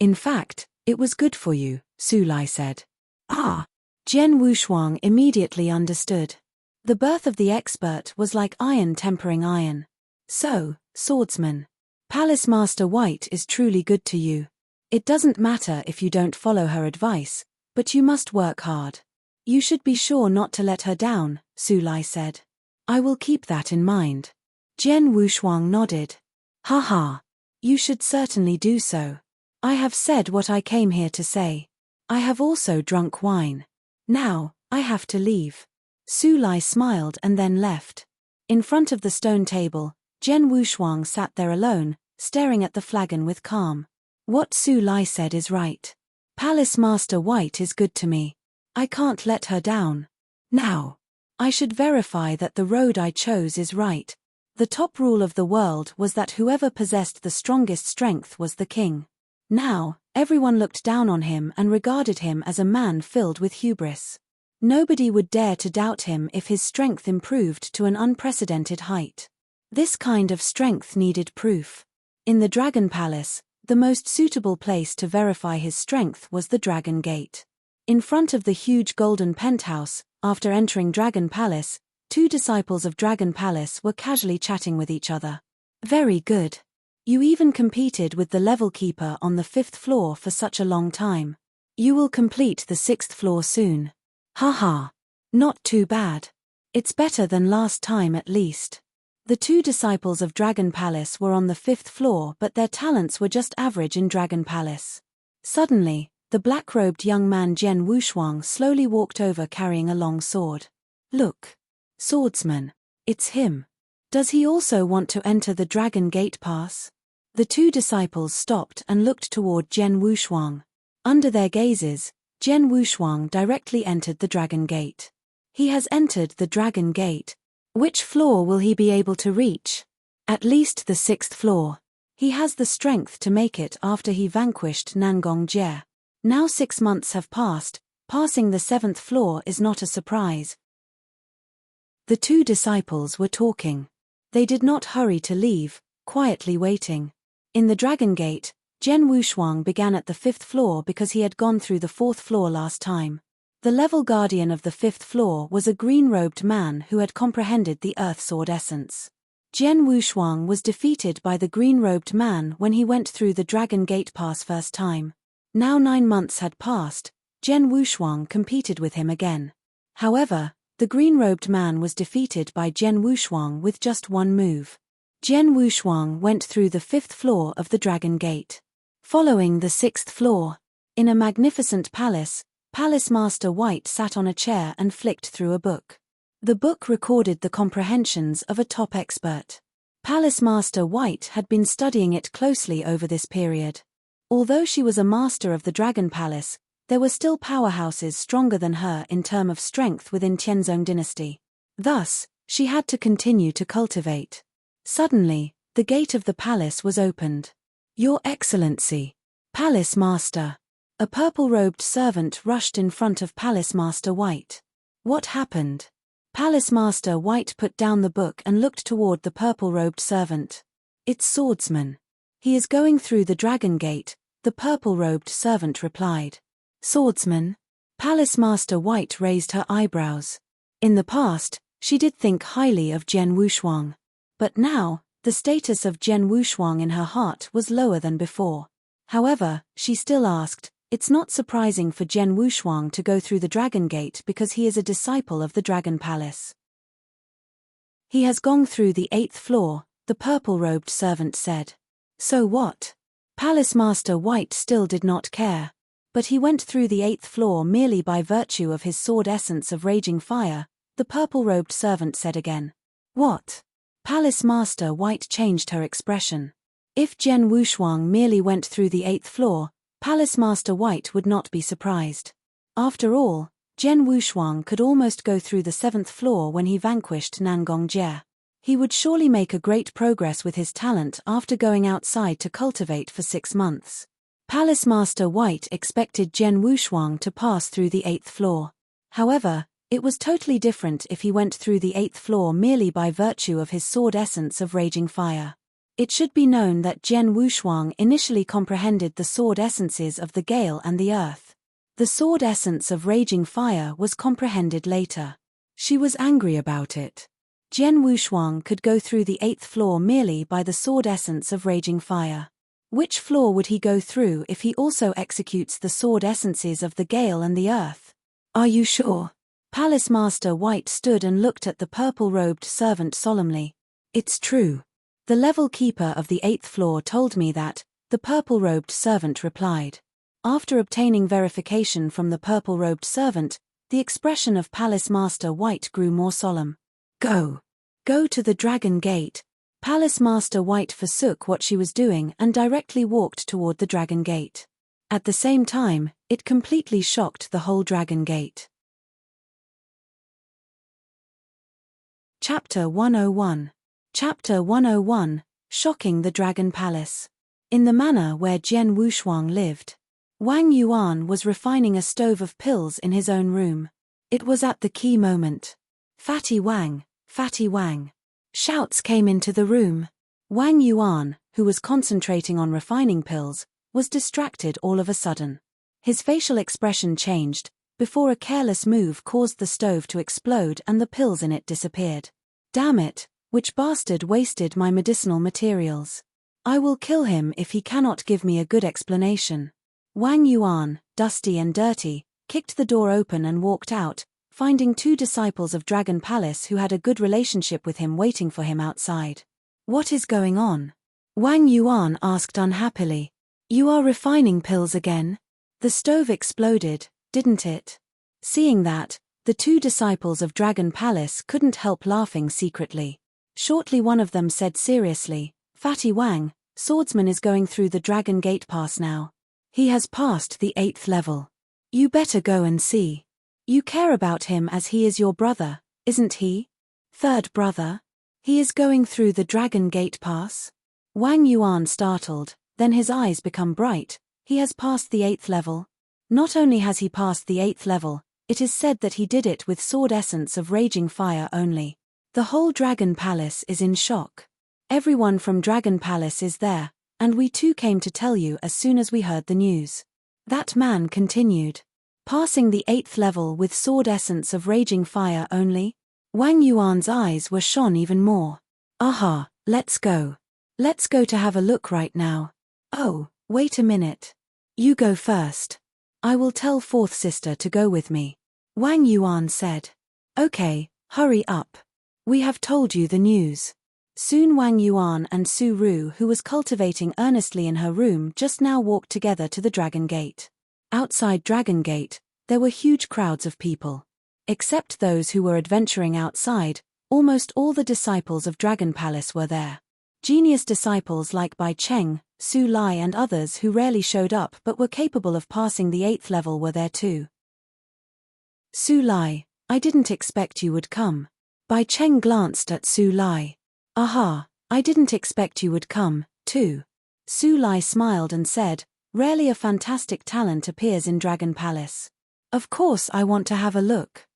In fact, it was good for you, Su Lai said. Ah! Jian Wushuang immediately understood. The birth of the expert was like iron tempering iron. So, swordsman. Palace Master White is truly good to you. It doesn't matter if you don't follow her advice, but you must work hard. You should be sure not to let her down, Su Lai said. I will keep that in mind. Jian Wushuang nodded. Haha. You should certainly do so. I have said what I came here to say. I have also drunk wine. Now, I have to leave. Su Lai smiled and then left. In front of the stone table, Jian Wushuang sat there alone, staring at the flagon with calm. What Su Lai said is right. Palace Master White is good to me. I can't let her down. Now, I should verify that the road I chose is right. The top rule of the world was that whoever possessed the strongest strength was the king. Now, everyone looked down on him and regarded him as a man filled with hubris. Nobody would dare to doubt him if his strength improved to an unprecedented height. This kind of strength needed proof. In the Dragon Palace, the most suitable place to verify his strength was the Dragon Gate. In front of the huge golden penthouse, after entering Dragon Palace, 2 disciples of Dragon Palace were casually chatting with each other. Very good. You even competed with the level keeper on the 5th floor for such a long time. You will complete the 6th floor soon. Haha. Not too bad. It's better than last time at least. The 2 disciples of Dragon Palace were on the 5th floor, but their talents were just average in Dragon Palace. Suddenly, the black-robed young man Jian Wushuang slowly walked over carrying a long sword. Look. Swordsman. It's him. Does he also want to enter the Dragon Gate Pass? The 2 disciples stopped and looked toward Jian Wushuang. Under their gazes, Jian Wushuang directly entered the Dragon Gate. He has entered the Dragon Gate. Which floor will he be able to reach? At least the 6th floor. He has the strength to make it after he vanquished Nangong Jie. Now 6 months have passed, passing the 7th floor is not a surprise. The 2 disciples were talking. They did not hurry to leave, quietly waiting. In the Dragon Gate, Jian Wushuang began at the 5th floor because he had gone through the 4th floor last time. The level guardian of the 5th floor was a green-robed man who had comprehended the Earth Sword essence. Jian Wushuang was defeated by the green-robed man when he went through the Dragon Gate Pass first time. Now 9 months had passed, Jian Wushuang competed with him again. However, the green-robed man was defeated by Jian Wushuang with just 1 move. Jian Wushuang went through the 5th floor of the Dragon Gate. Following the 6th floor, in a magnificent palace, Palace Master White sat on a chair and flicked through a book. The book recorded the comprehensions of a top expert. Palace Master White had been studying it closely over this period. Although she was a master of the Dragon Palace, there were still powerhouses stronger than her in terms of strength within Tianzong dynasty. Thus, she had to continue to cultivate. Suddenly, the gate of the palace was opened. Your Excellency. Palace Master. A purple-robed servant rushed in front of Palace Master White. What happened? Palace Master White put down the book and looked toward the purple-robed servant. It's Swordsman. He is going through the Dragon Gate, the purple-robed servant replied. Swordsman? Palace Master White raised her eyebrows. In the past, she did think highly of Jian Wushuang. But now, the status of Jian Wushuang in her heart was lower than before. However, she still asked, it's not surprising for Jian Wushuang to go through the Dragon Gate because he is a disciple of the Dragon Palace. He has gone through the 8th floor, the purple-robed servant said. So what? Palace Master White still did not care. But he went through the 8th floor merely by virtue of his sword essence of raging fire, the purple-robed servant said again. What? Palace Master White changed her expression. If Jian Wushuang merely went through the 8th floor, Palace Master White would not be surprised. After all, Jian Wushuang could almost go through the 7th floor when he vanquished Nangong Jie. He would surely make a great progress with his talent after going outside to cultivate for 6 months. Palace Master White expected Jian Wushuang to pass through the 8th floor. However, it was totally different if he went through the 8th floor merely by virtue of his sword essence of raging fire. It should be known that Jian Wushuang initially comprehended the sword essences of the gale and the earth. The sword essence of raging fire was comprehended later. She was angry about it. Jian Wushuang could go through the 8th floor merely by the sword essence of raging fire. Which floor would he go through if he also executes the sword essences of the gale and the earth? Are you sure? Palace Master White stood and looked at the purple-robed servant solemnly. It's true. The level keeper of the 8th floor told me that, the purple-robed servant replied. After obtaining verification from the purple-robed servant, the expression of Palace Master White grew more solemn. Go. Go to the Dragon Gate. Palace Master White forsook what she was doing and directly walked toward the Dragon Gate. At the same time, it completely shocked the whole Dragon Gate. Chapter 101. Chapter 101, Shocking the Dragon Palace. In the manor where Jian Wushuang lived, Wang Yuan was refining a stove of pills in his own room. It was at the key moment. Fatty Wang, Fatty Wang. Shouts came into the room. Wang Yuan, who was concentrating on refining pills, was distracted all of a sudden. His facial expression changed, before a careless move caused the stove to explode and the pills in it disappeared. Damn it, which bastard wasted my medicinal materials? I will kill him if he cannot give me a good explanation. Wang Yuan, dusty and dirty, kicked the door open and walked out, finding 2 disciples of Dragon Palace who had a good relationship with him waiting for him outside. What is going on? Wang Yuan asked unhappily. You are refining pills again? The stove exploded, didn't it? Seeing that, the 2 disciples of Dragon Palace couldn't help laughing secretly. Shortly one of them said seriously, Fatty Wang, swordsman is going through the Dragon Gate pass now. He has passed the 8th level. You better go and see. You care about him as he is your brother, isn't he? 3rd brother? He is going through the Dragon Gate pass? Wang Yuan startled, then his eyes become bright. He has passed the 8th level. Not only has he passed the 8th level, it is said that he did it with sword essence of raging fire only. The whole Dragon Palace is in shock. Everyone from Dragon Palace is there, and we too came to tell you as soon as we heard the news. That man continued. Passing the 8th level with sword essence of raging fire only? Wang Yuan's eyes were shone even more. Aha, let's go. Let's go to have a look right now. Oh, wait a minute. You go first. I will tell 4th sister to go with me. Wang Yuan said. Okay, hurry up. We have told you the news. Soon Wang Yuan and Su Ru, who was cultivating earnestly in her room, just now walked together to the Dragon Gate. Outside Dragon Gate, there were huge crowds of people. Except those who were adventuring outside, almost all the disciples of Dragon Palace were there. Genius disciples like Bai Cheng, Su Lai and others who rarely showed up but were capable of passing the 8th level were there too. Su Lai, I didn't expect you would come. Bai Cheng glanced at Su Lai. Aha, I didn't expect you would come, too. Su Lai smiled and said, rarely a fantastic talent appears in Dragon Palace. Of course I want to have a look.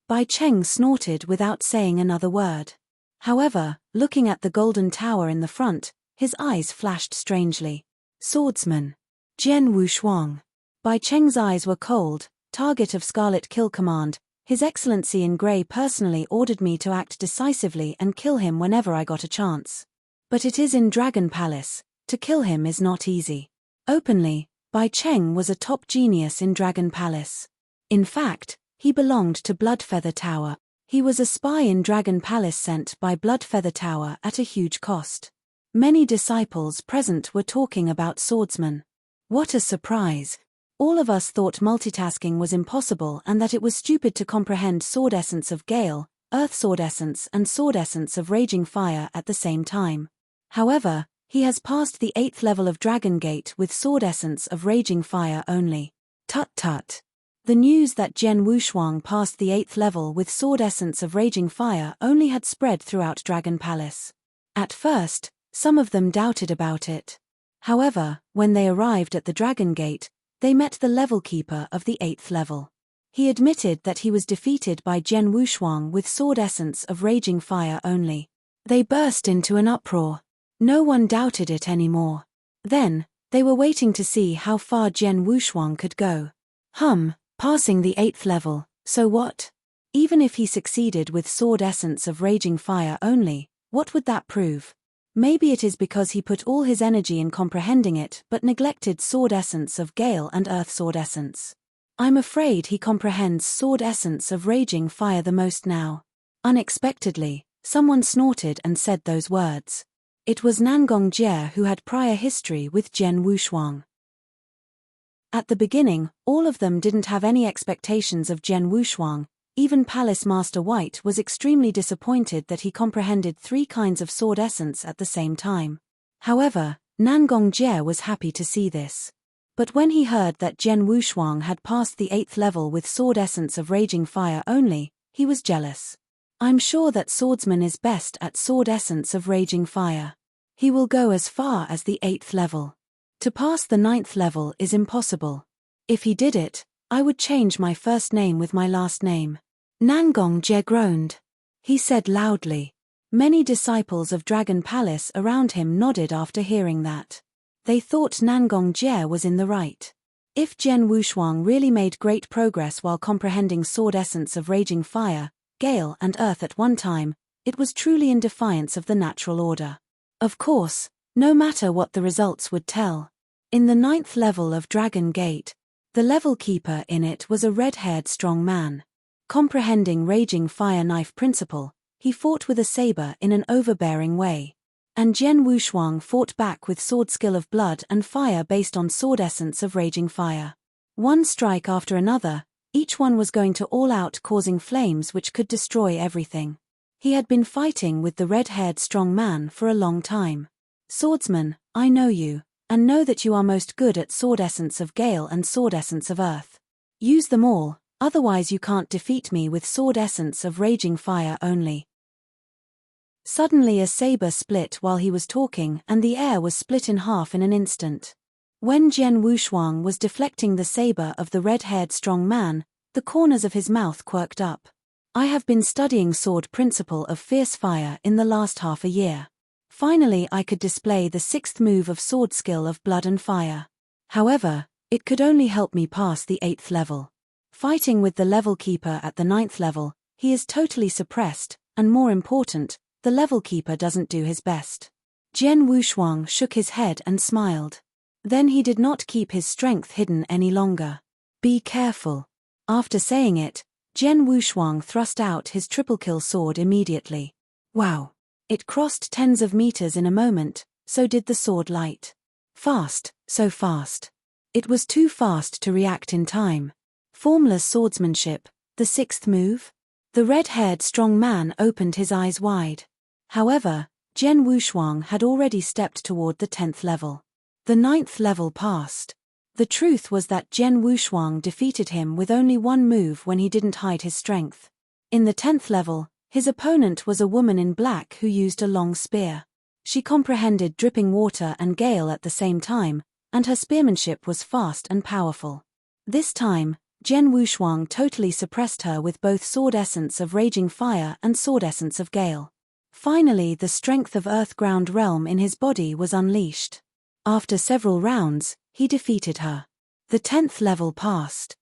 Bai Cheng snorted without saying another word. However, looking at the golden tower in the front, his eyes flashed strangely. Swordsman. Jian Wushuang. Bai Cheng's eyes were cold. Target of Scarlet Kill Command. His Excellency in Grey personally ordered me to act decisively and kill him whenever I got a chance. But it is in Dragon Palace. To kill him is not easy. Openly, Bai Cheng was a top genius in Dragon Palace. In fact, he belonged to Bloodfeather Tower. He was a spy in Dragon Palace sent by Bloodfeather Tower at a huge cost. Many disciples present were talking about swordsmen. What a surprise! All of us thought multitasking was impossible and that it was stupid to comprehend sword essence of Gale, earth sword essence and sword essence of raging fire at the same time. However, he has passed the 8th level of Dragon Gate with sword essence of raging fire only. Tut tut. The news that Jian Wushuang passed the 8th level with sword essence of raging fire only had spread throughout Dragon Palace. At first, some of them doubted about it. However, when they arrived at the Dragon Gate, they met the level keeper of the 8th level. He admitted that he was defeated by Jian Wushuang with sword essence of raging fire only. They burst into an uproar. No one doubted it anymore. Then, they were waiting to see how far Jian Wushuang could go. Passing the 8th level, so what? Even if he succeeded with sword essence of raging fire only, what would that prove? Maybe it is because he put all his energy in comprehending it but neglected sword essence of Gale and earth sword essence. I'm afraid he comprehends sword essence of raging fire the most now. Unexpectedly, someone snorted and said those words. It was Nangong Jie, who had prior history with Jian Wushuang. At the beginning, all of them didn't have any expectations of Jian Wushuang. Even Palace Master White was extremely disappointed that he comprehended 3 kinds of sword essence at the same time. However, Nangong Jie was happy to see this. But when he heard that Jian Wushuang had passed the 8th level with sword essence of raging fire only, he was jealous. I'm sure that swordsman is best at sword essence of raging fire. He will go as far as the 8th level. To pass the 9th level is impossible. If he did it, I would change my first name with my last name. Nangong Jie groaned. He said loudly. Many disciples of Dragon Palace around him nodded after hearing that. They thought Nangong Jie was in the right. If Jian Wushuang really made great progress while comprehending sword essence of raging fire, gale and earth at one time, it was truly in defiance of the natural order. Of course, no matter what the results would tell. In the 9th level of Dragon Gate, the level keeper in it was a red-haired strong man. Comprehending raging fire knife principle, he fought with a saber in an overbearing way. And Jian Wushuang fought back with sword skill of blood and fire based on sword essence of raging fire. One strike after another, each one was going to all out, causing flames which could destroy everything. He had been fighting with the red-haired strong man for a long time. Swordsman, I know you, and know that you are most good at sword essence of gale and sword essence of earth. Use them all, otherwise you can't defeat me with sword essence of raging fire only. Suddenly a saber split while he was talking, and the air was split in half in an instant. When Jian Wushuang was deflecting the saber of the red-haired strong man, the corners of his mouth quirked up. I have been studying sword principle of fierce fire in the last half a year. Finally I could display the 6th move of sword skill of blood and fire. However, it could only help me pass the 8th level. Fighting with the level keeper at the 9th level, he is totally suppressed, and more important, the level keeper doesn't do his best. Jian Wushuang shook his head and smiled. Then he did not keep his strength hidden any longer. Be careful. After saying it, Jian Wushuang thrust out his triple kill sword immediately. Wow! It crossed tens of meters in a moment, so did the sword light. Fast, so fast. It was too fast to react in time. Formless swordsmanship, the 6th move? The red-haired strong man opened his eyes wide. However, Jian Wushuang had already stepped toward the 10th level. The 9th level passed. The truth was that Jian Wushuang defeated him with only one move when he didn't hide his strength. In the 10th level, his opponent was a woman in black who used a long spear. She comprehended dripping water and gale at the same time, and her spearmanship was fast and powerful. This time, Jian Wushuang totally suppressed her with both sword essence of raging fire and sword essence of gale. Finally, the strength of earth-ground realm in his body was unleashed. After several rounds, he defeated her. The 10th level passed.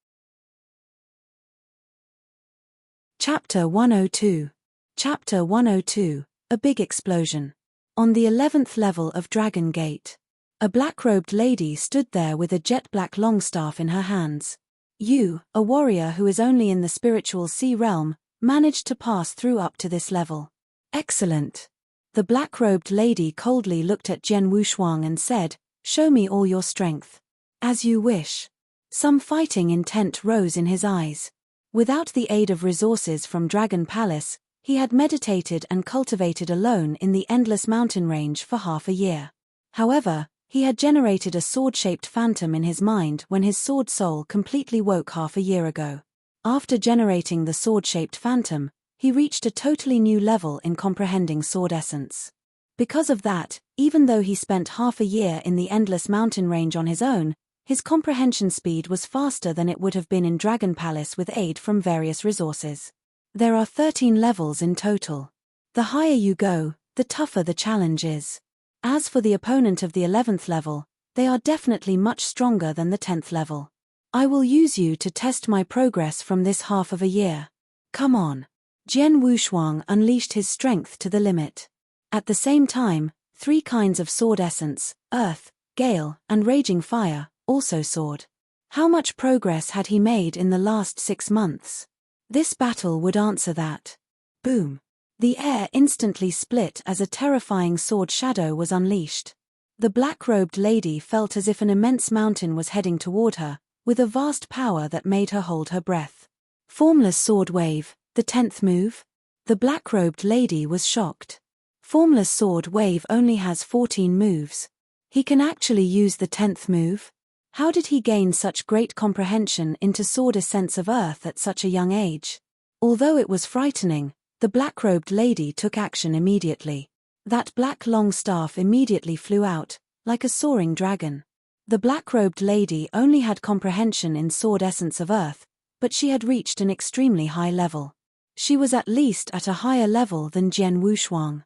Chapter 102. Chapter 102, A Big Explosion. On the 11th level of Dragon Gate, a black-robed lady stood there with a jet-black longstaff in her hands. You, a warrior who is only in the spiritual sea realm, managed to pass through up to this level. Excellent. The black-robed lady coldly looked at Jian Wushuang and said, Show me all your strength. As you wish. Some fighting intent rose in his eyes. Without the aid of resources from Dragon Palace, he had meditated and cultivated alone in the endless mountain range for half a year. However, he had generated a sword-shaped phantom in his mind when his sword soul completely woke half a year ago. After generating the sword-shaped phantom, he reached a totally new level in comprehending sword essence. Because of that, even though he spent half a year in the endless mountain range on his own, his comprehension speed was faster than it would have been in Dragon Palace with aid from various resources. There are 13 levels in total. The higher you go, the tougher the challenge is. As for the opponent of the 11th level, they are definitely much stronger than the 10th level. I will use you to test my progress from this half of a year. Come on. Jian Wushuang unleashed his strength to the limit. At the same time, 3 kinds of sword essence, earth, gale, and raging fire, also soared. How much progress had he made in the last 6 months? This battle would answer that. Boom! The air instantly split as a terrifying sword shadow was unleashed. The black-robed lady felt as if an immense mountain was heading toward her, with a vast power that made her hold her breath. Formless sword wave, the 10th move? The black-robed lady was shocked. Formless sword wave only has 14 moves. He can actually use the 10th move? How did he gain such great comprehension into sword essence of earth at such a young age? Although it was frightening, the black-robed lady took action immediately. That black long staff immediately flew out, like a soaring dragon. The black-robed lady only had comprehension in sword essence of earth, but she had reached an extremely high level. She was at least at a higher level than Jian Wushuang.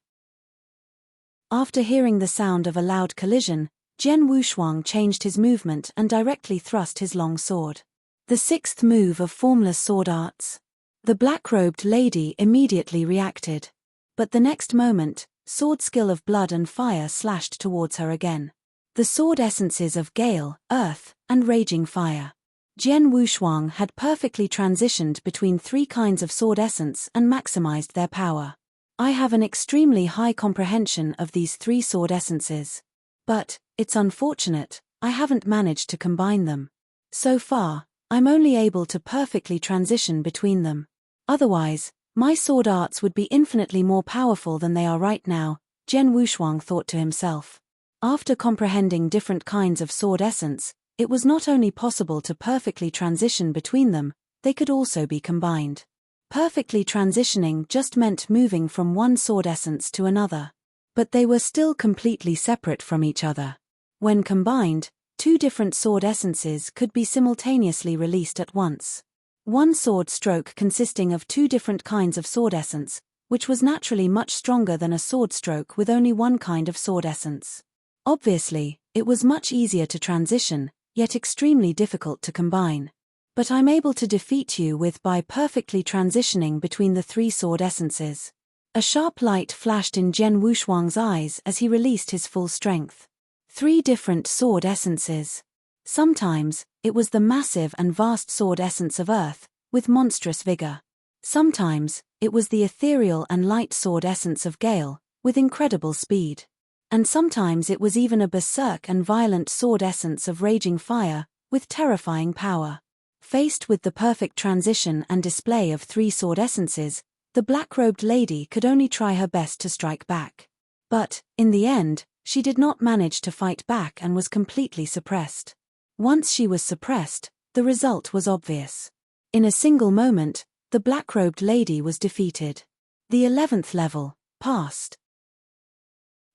After hearing the sound of a loud collision, Jian Wushuang changed his movement and directly thrust his long sword. The 6th move of formless sword arts. The black-robed lady immediately reacted. But the next moment, sword skill of blood and fire slashed towards her again. The sword essences of gale, earth, and raging fire. Jian Wushuang had perfectly transitioned between 3 kinds of sword essence and maximized their power. I have an extremely high comprehension of these 3 sword essences. But, it's unfortunate, I haven't managed to combine them. So far, I'm only able to perfectly transition between them. Otherwise, my sword arts would be infinitely more powerful than they are right now, Jian Wushuang thought to himself. After comprehending different kinds of sword essence, it was not only possible to perfectly transition between them, they could also be combined. Perfectly transitioning just meant moving from one sword essence to another. But they were still completely separate from each other. When combined, 2 different sword essences could be simultaneously released at once. One sword stroke consisting of 2 different kinds of sword essence, which was naturally much stronger than a sword stroke with only one kind of sword essence. Obviously, it was much easier to transition, yet extremely difficult to combine. But I'm able to defeat you by perfectly transitioning between the 3 sword essences. A sharp light flashed in Jian Wushuang's eyes as he released his full strength. 3 different sword essences. Sometimes, it was the massive and vast sword essence of earth, with monstrous vigor. Sometimes, it was the ethereal and light sword essence of gale, with incredible speed. And sometimes it was even a berserk and violent sword essence of raging fire, with terrifying power. Faced with the perfect transition and display of 3 sword essences, the black-robed lady could only try her best to strike back. But, in the end, she did not manage to fight back and was completely suppressed. Once she was suppressed, the result was obvious. In a single moment, the black-robed lady was defeated. The 11th level, passed.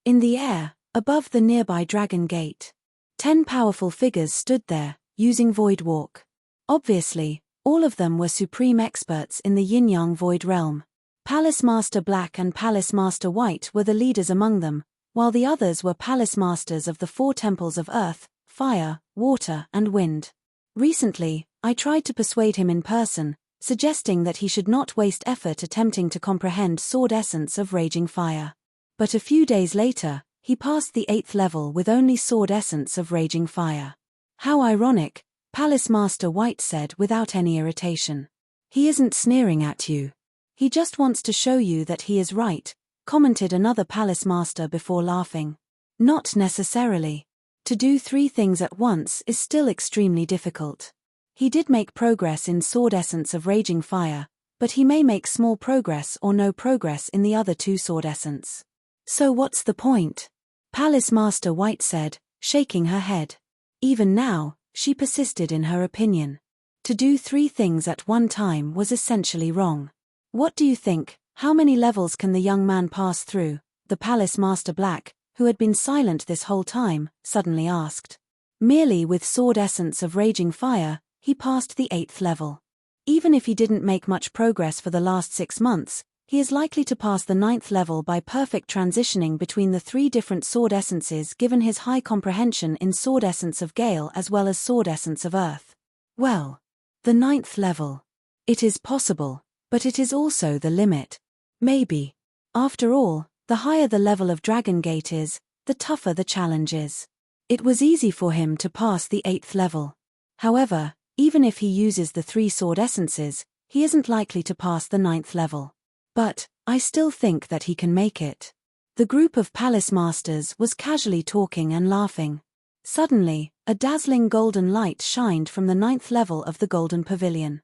In the air, above the nearby Dragon Gate, 10 powerful figures stood there, using Void Walk. Obviously, all of them were supreme experts in the Yin-Yang Void Realm. Palace Master Black and Palace Master White were the leaders among them, while the others were Palace Masters of the 4 temples of Earth, Fire, Water, and Wind. Recently, I tried to persuade him in person, suggesting that he should not waste effort attempting to comprehend sword essence of raging fire. But a few days later, he passed the 8th level with only sword essence of raging fire. How ironic, Palace Master White said without any irritation. He isn't sneering at you. He just wants to show you that he is right, commented another Palace Master before laughing. Not necessarily. To do 3 things at once is still extremely difficult. He did make progress in sword essence of raging fire, but he may make small progress or no progress in the other 2 sword essence. So what's the point? Palace Master White said, shaking her head. Even now, she persisted in her opinion. To do 3 things at one time was essentially wrong. What do you think? How many levels can the young man pass through? The Palace Master Black, who had been silent this whole time, suddenly asked. Merely with sword essence of raging fire, he passed the 8th level. Even if he didn't make much progress for the last 6 months, he is likely to pass the 9th level by perfect transitioning between the 3 different sword essences given his high comprehension in sword essence of gale as well as sword essence of earth. Well, the 9th level. It is possible, but it is also the limit. Maybe. After all, the higher the level of Dragon Gate is, the tougher the challenge is. It was easy for him to pass the 8th level. However, even if he uses the 3 sword essences, he isn't likely to pass the 9th level. But I still think that he can make it. The group of palace masters was casually talking and laughing. Suddenly, a dazzling golden light shined from the 9th level of the golden pavilion.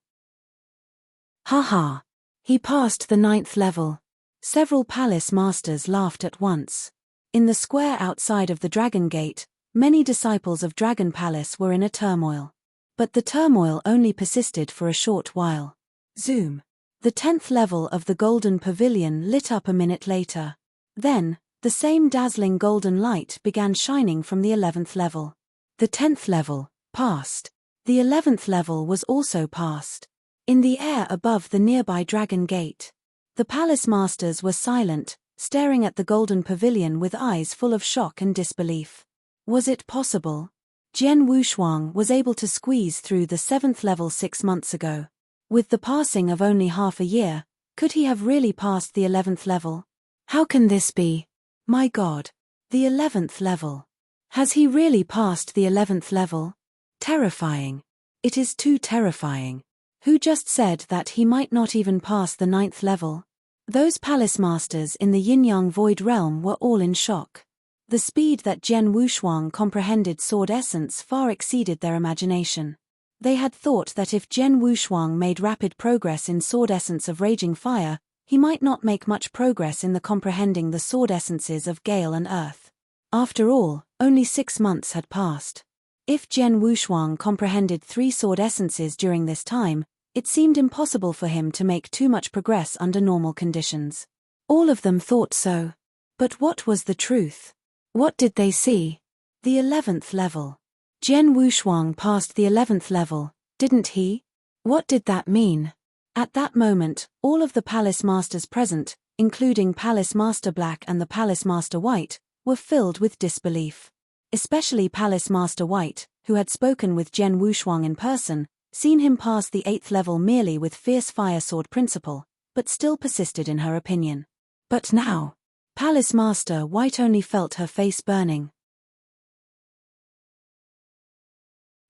Haha! He passed the 9th level. Several palace masters laughed at once. In the square outside of the Dragon Gate, many disciples of Dragon Palace were in a turmoil. But the turmoil only persisted for a short while. Zoom! The 10th level of the golden pavilion lit up a minute later. Then, the same dazzling golden light began shining from the 11th level. The 10th level passed. The 11th level was also passed. In the air above the nearby Dragon Gate, the palace masters were silent, staring at the golden pavilion with eyes full of shock and disbelief. Was it possible? Jian Wushuang was able to squeeze through the 7th level 6 months ago. With the passing of only half a year, could he have really passed the 11th level? How can this be? My God! The 11th level. Has he really passed the 11th level? Terrifying. It is too terrifying. Who just said that he might not even pass the 9th level? Those palace masters in the Yin-Yang Void Realm were all in shock. The speed that Jian Wushuang comprehended sword essence far exceeded their imagination. They had thought that if Jian Wushuang made rapid progress in sword essence of raging fire, he might not make much progress in the comprehending the sword essences of gale and earth. After all, only 6 months had passed. If Jian Wushuang comprehended 3 sword essences during this time, it seemed impossible for him to make too much progress under normal conditions. All of them thought so. But what was the truth? What did they see? The 11th level. Jian Wushuang passed the 11th level, didn't he? What did that mean? At that moment, all of the palace masters present, including Palace Master Black and the Palace Master White, were filled with disbelief. Especially Palace Master White, who had spoken with Jian Wushuang in person, seen him pass the 8th level merely with fierce fire sword principle, but still persisted in her opinion. But now, Palace Master White only felt her face burning.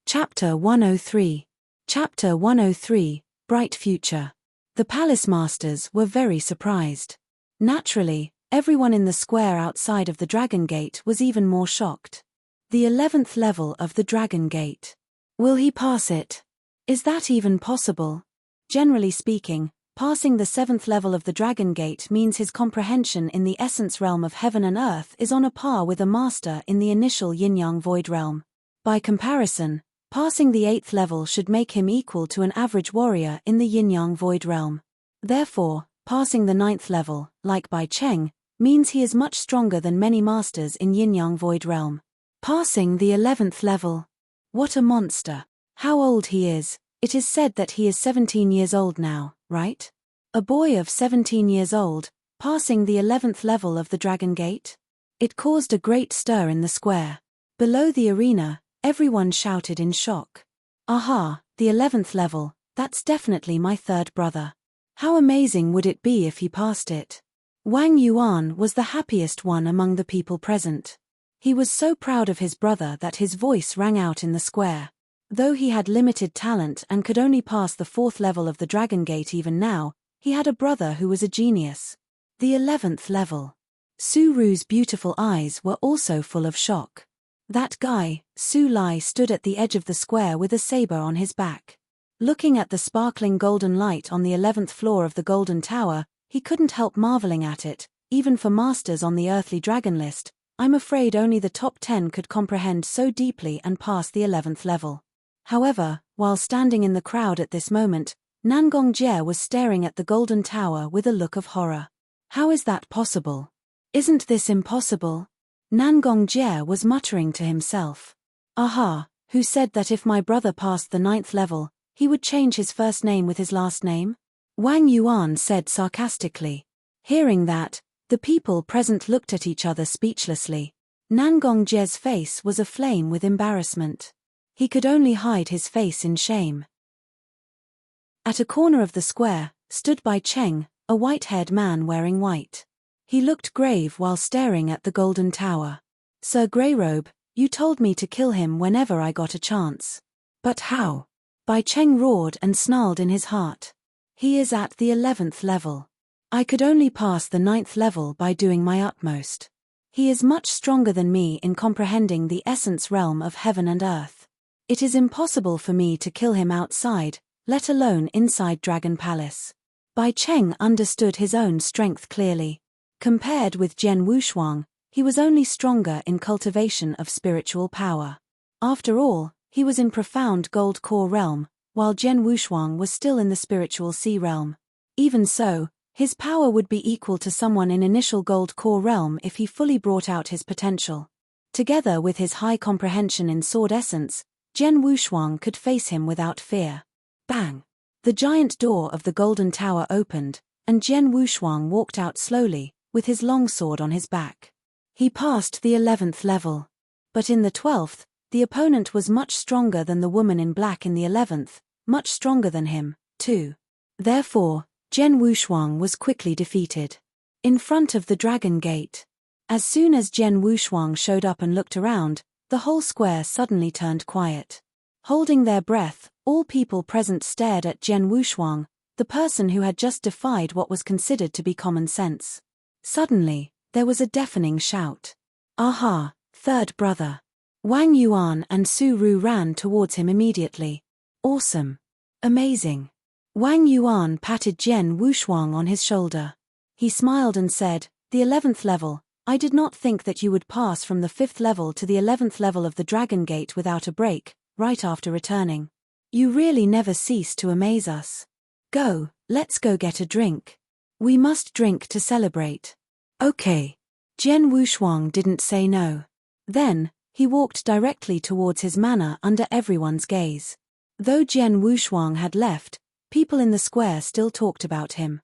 Chapter 103. Chapter 103, Bright Future. The Palace Masters were very surprised. Naturally, everyone in the square outside of the Dragon Gate was even more shocked. The 11th level of the Dragon Gate. Will he pass it? Is that even possible? Generally speaking, passing the 7th level of the Dragon Gate means his comprehension in the essence realm of heaven and earth is on a par with a master in the initial Yin-Yang Void Realm. By comparison, passing the 8th level should make him equal to an average warrior in the Yin-Yang Void Realm. Therefore, passing the 9th level, like Bai Cheng, means he is much stronger than many masters in Yin-Yang Void Realm. Passing the 11th level. What a monster. How old he is. It is said that he is 17 years old now, right? A boy of 17 years old, passing the 11th level of the Dragon Gate? It caused a great stir in the square. Below the arena, everyone shouted in shock. Aha, the 11th level, that's definitely my 3rd brother. How amazing would it be if he passed it? Wang Yuan was the happiest one among the people present. He was so proud of his brother that his voice rang out in the square. Though he had limited talent and could only pass the 4th level of the Dragon Gate even now, he had a brother who was a genius. The 11th level. Su Ru's beautiful eyes were also full of shock. That guy, Su Lai, stood at the edge of the square with a saber on his back. Looking at the sparkling golden light on the 11th floor of the Golden Tower, he couldn't help marveling at it. Even for masters on the earthly dragon list, I'm afraid only the top 10 could comprehend so deeply and pass the 11th level. However, while standing in the crowd at this moment, Nangong Jie was staring at the Golden Tower with a look of horror. How is that possible? Isn't this impossible? Nangong Jie was muttering to himself. Aha, who said that if my brother passed the 9th level, he would change his first name with his last name? Wang Yuan said sarcastically. Hearing that, the people present looked at each other speechlessly. Nangong Jie's face was aflame with embarrassment. He could only hide his face in shame. At a corner of the square, stood Bai Cheng, a white-haired man wearing white. He looked grave while staring at the Golden Tower. Sir Greyrobe, you told me to kill him whenever I got a chance. But how? Bai Cheng roared and snarled in his heart. He is at the 11th level. I could only pass the 9th level by doing my utmost. He is much stronger than me in comprehending the essence realm of heaven and earth. It is impossible for me to kill him outside, let alone inside Dragon Palace. Bai Cheng understood his own strength clearly. Compared with Jian Wushuang, he was only stronger in cultivation of spiritual power. After all, he was in profound gold core realm, while Jian Wushuang was still in the spiritual sea realm. Even so, his power would be equal to someone in initial gold core realm if he fully brought out his potential. Together with his high comprehension in sword essence, Jian Wushuang could face him without fear. Bang! The giant door of the golden tower opened, and Jian Wushuang walked out slowly, with his long sword on his back. He passed the 11th level. But in the 12th, the opponent was much stronger than the woman in black in the 11th, much stronger than him, too. Therefore, Jian Wushuang was quickly defeated. In front of the Dragon Gate. As soon as Jian Wushuang showed up and looked around, the whole square suddenly turned quiet. Holding their breath, all people present stared at Jian Wushuang, the person who had just defied what was considered to be common sense. Suddenly, there was a deafening shout. Aha, third brother. Wang Yuan and Su Ru ran towards him immediately. Awesome. Amazing. Wang Yuan patted Jian Wushuang on his shoulder. He smiled and said, the 11th level, I did not think that you would pass from the 5th level to the 11th level of the Dragon Gate without a break, right after returning. You really never cease to amaze us. Go, let's go get a drink. We must drink to celebrate. Okay. Jian Wushuang didn't say no. Then, he walked directly towards his manor under everyone's gaze. Though Jian Wushuang had left, people in the square still talked about him.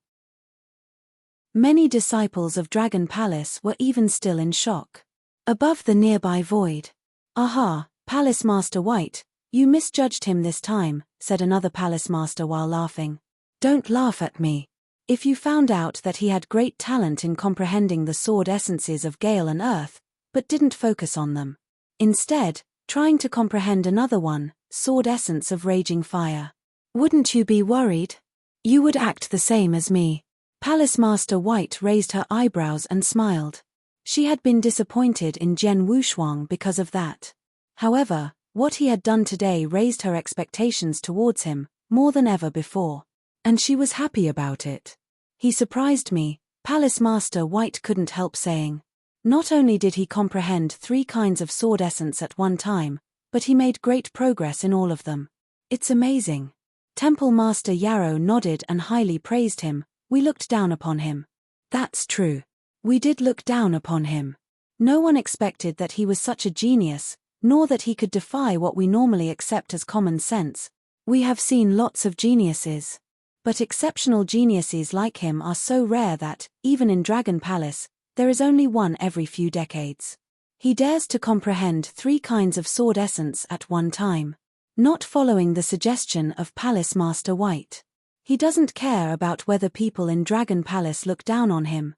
Many disciples of Dragon Palace were even still in shock. Above the nearby void. Aha, Palace Master White, you misjudged him this time, said another Palace Master while laughing. Don't laugh at me. If you found out that he had great talent in comprehending the sword essences of Gale and Earth, but didn't focus on them. Instead, trying to comprehend another one, sword essence of Raging Fire. Wouldn't you be worried? You would act the same as me. Palace Master White raised her eyebrows and smiled. She had been disappointed in Jian Wushuang because of that. However, what he had done today raised her expectations towards him, more than ever before. And she was happy about it. He surprised me, Palace Master White couldn't help saying. Not only did he comprehend 3 kinds of sword essence at one time, but he made great progress in all of them. It's amazing. Temple Master Yarrow nodded and highly praised him. We looked down upon him. That's true. We did look down upon him. No one expected that he was such a genius, nor that he could defy what we normally accept as common sense. We have seen lots of geniuses. But exceptional geniuses like him are so rare that, even in Dragon Palace, there is only one every few decades. He dares to comprehend 3 kinds of sword essence at one time. Not following the suggestion of Palace Master White. He doesn't care about whether people in Dragon Palace look down on him.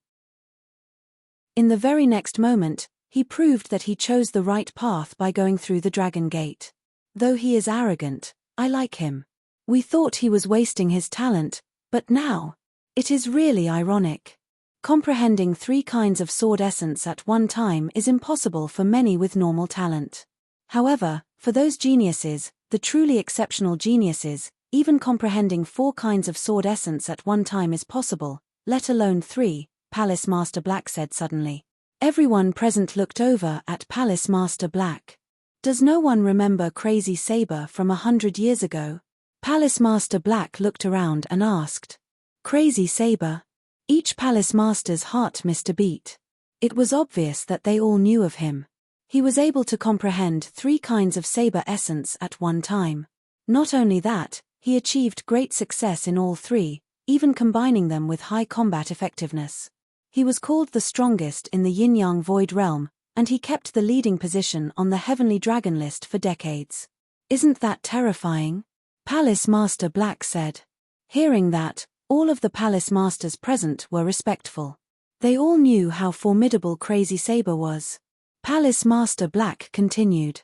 In the very next moment, he proved that he chose the right path by going through the Dragon Gate. Though he is arrogant, I like him. We thought he was wasting his talent, but now, it is really ironic. Comprehending 3 kinds of sword essence at one time is impossible for many with normal talent. However, for those geniuses, the truly exceptional geniuses, even comprehending 4 kinds of sword essence at one time is possible, let alone 3, Palace Master Black said suddenly. Everyone present looked over at Palace Master Black. Does no one remember Crazy Saber from 100 years ago? Palace Master Black looked around and asked. Crazy Saber? Each Palace Master's heart missed a beat. It was obvious that they all knew of him. He was able to comprehend 3 kinds of saber essence at one time. Not only that, he achieved great success in all 3, even combining them with high combat effectiveness. He was called the strongest in the Yin-Yang Void Realm, and he kept the leading position on the Heavenly Dragon list for decades. Isn't that terrifying? Palace Master Black said. Hearing that, all of the Palace Masters present were respectful. They all knew how formidable Crazy Saber was. Palace Master Black continued.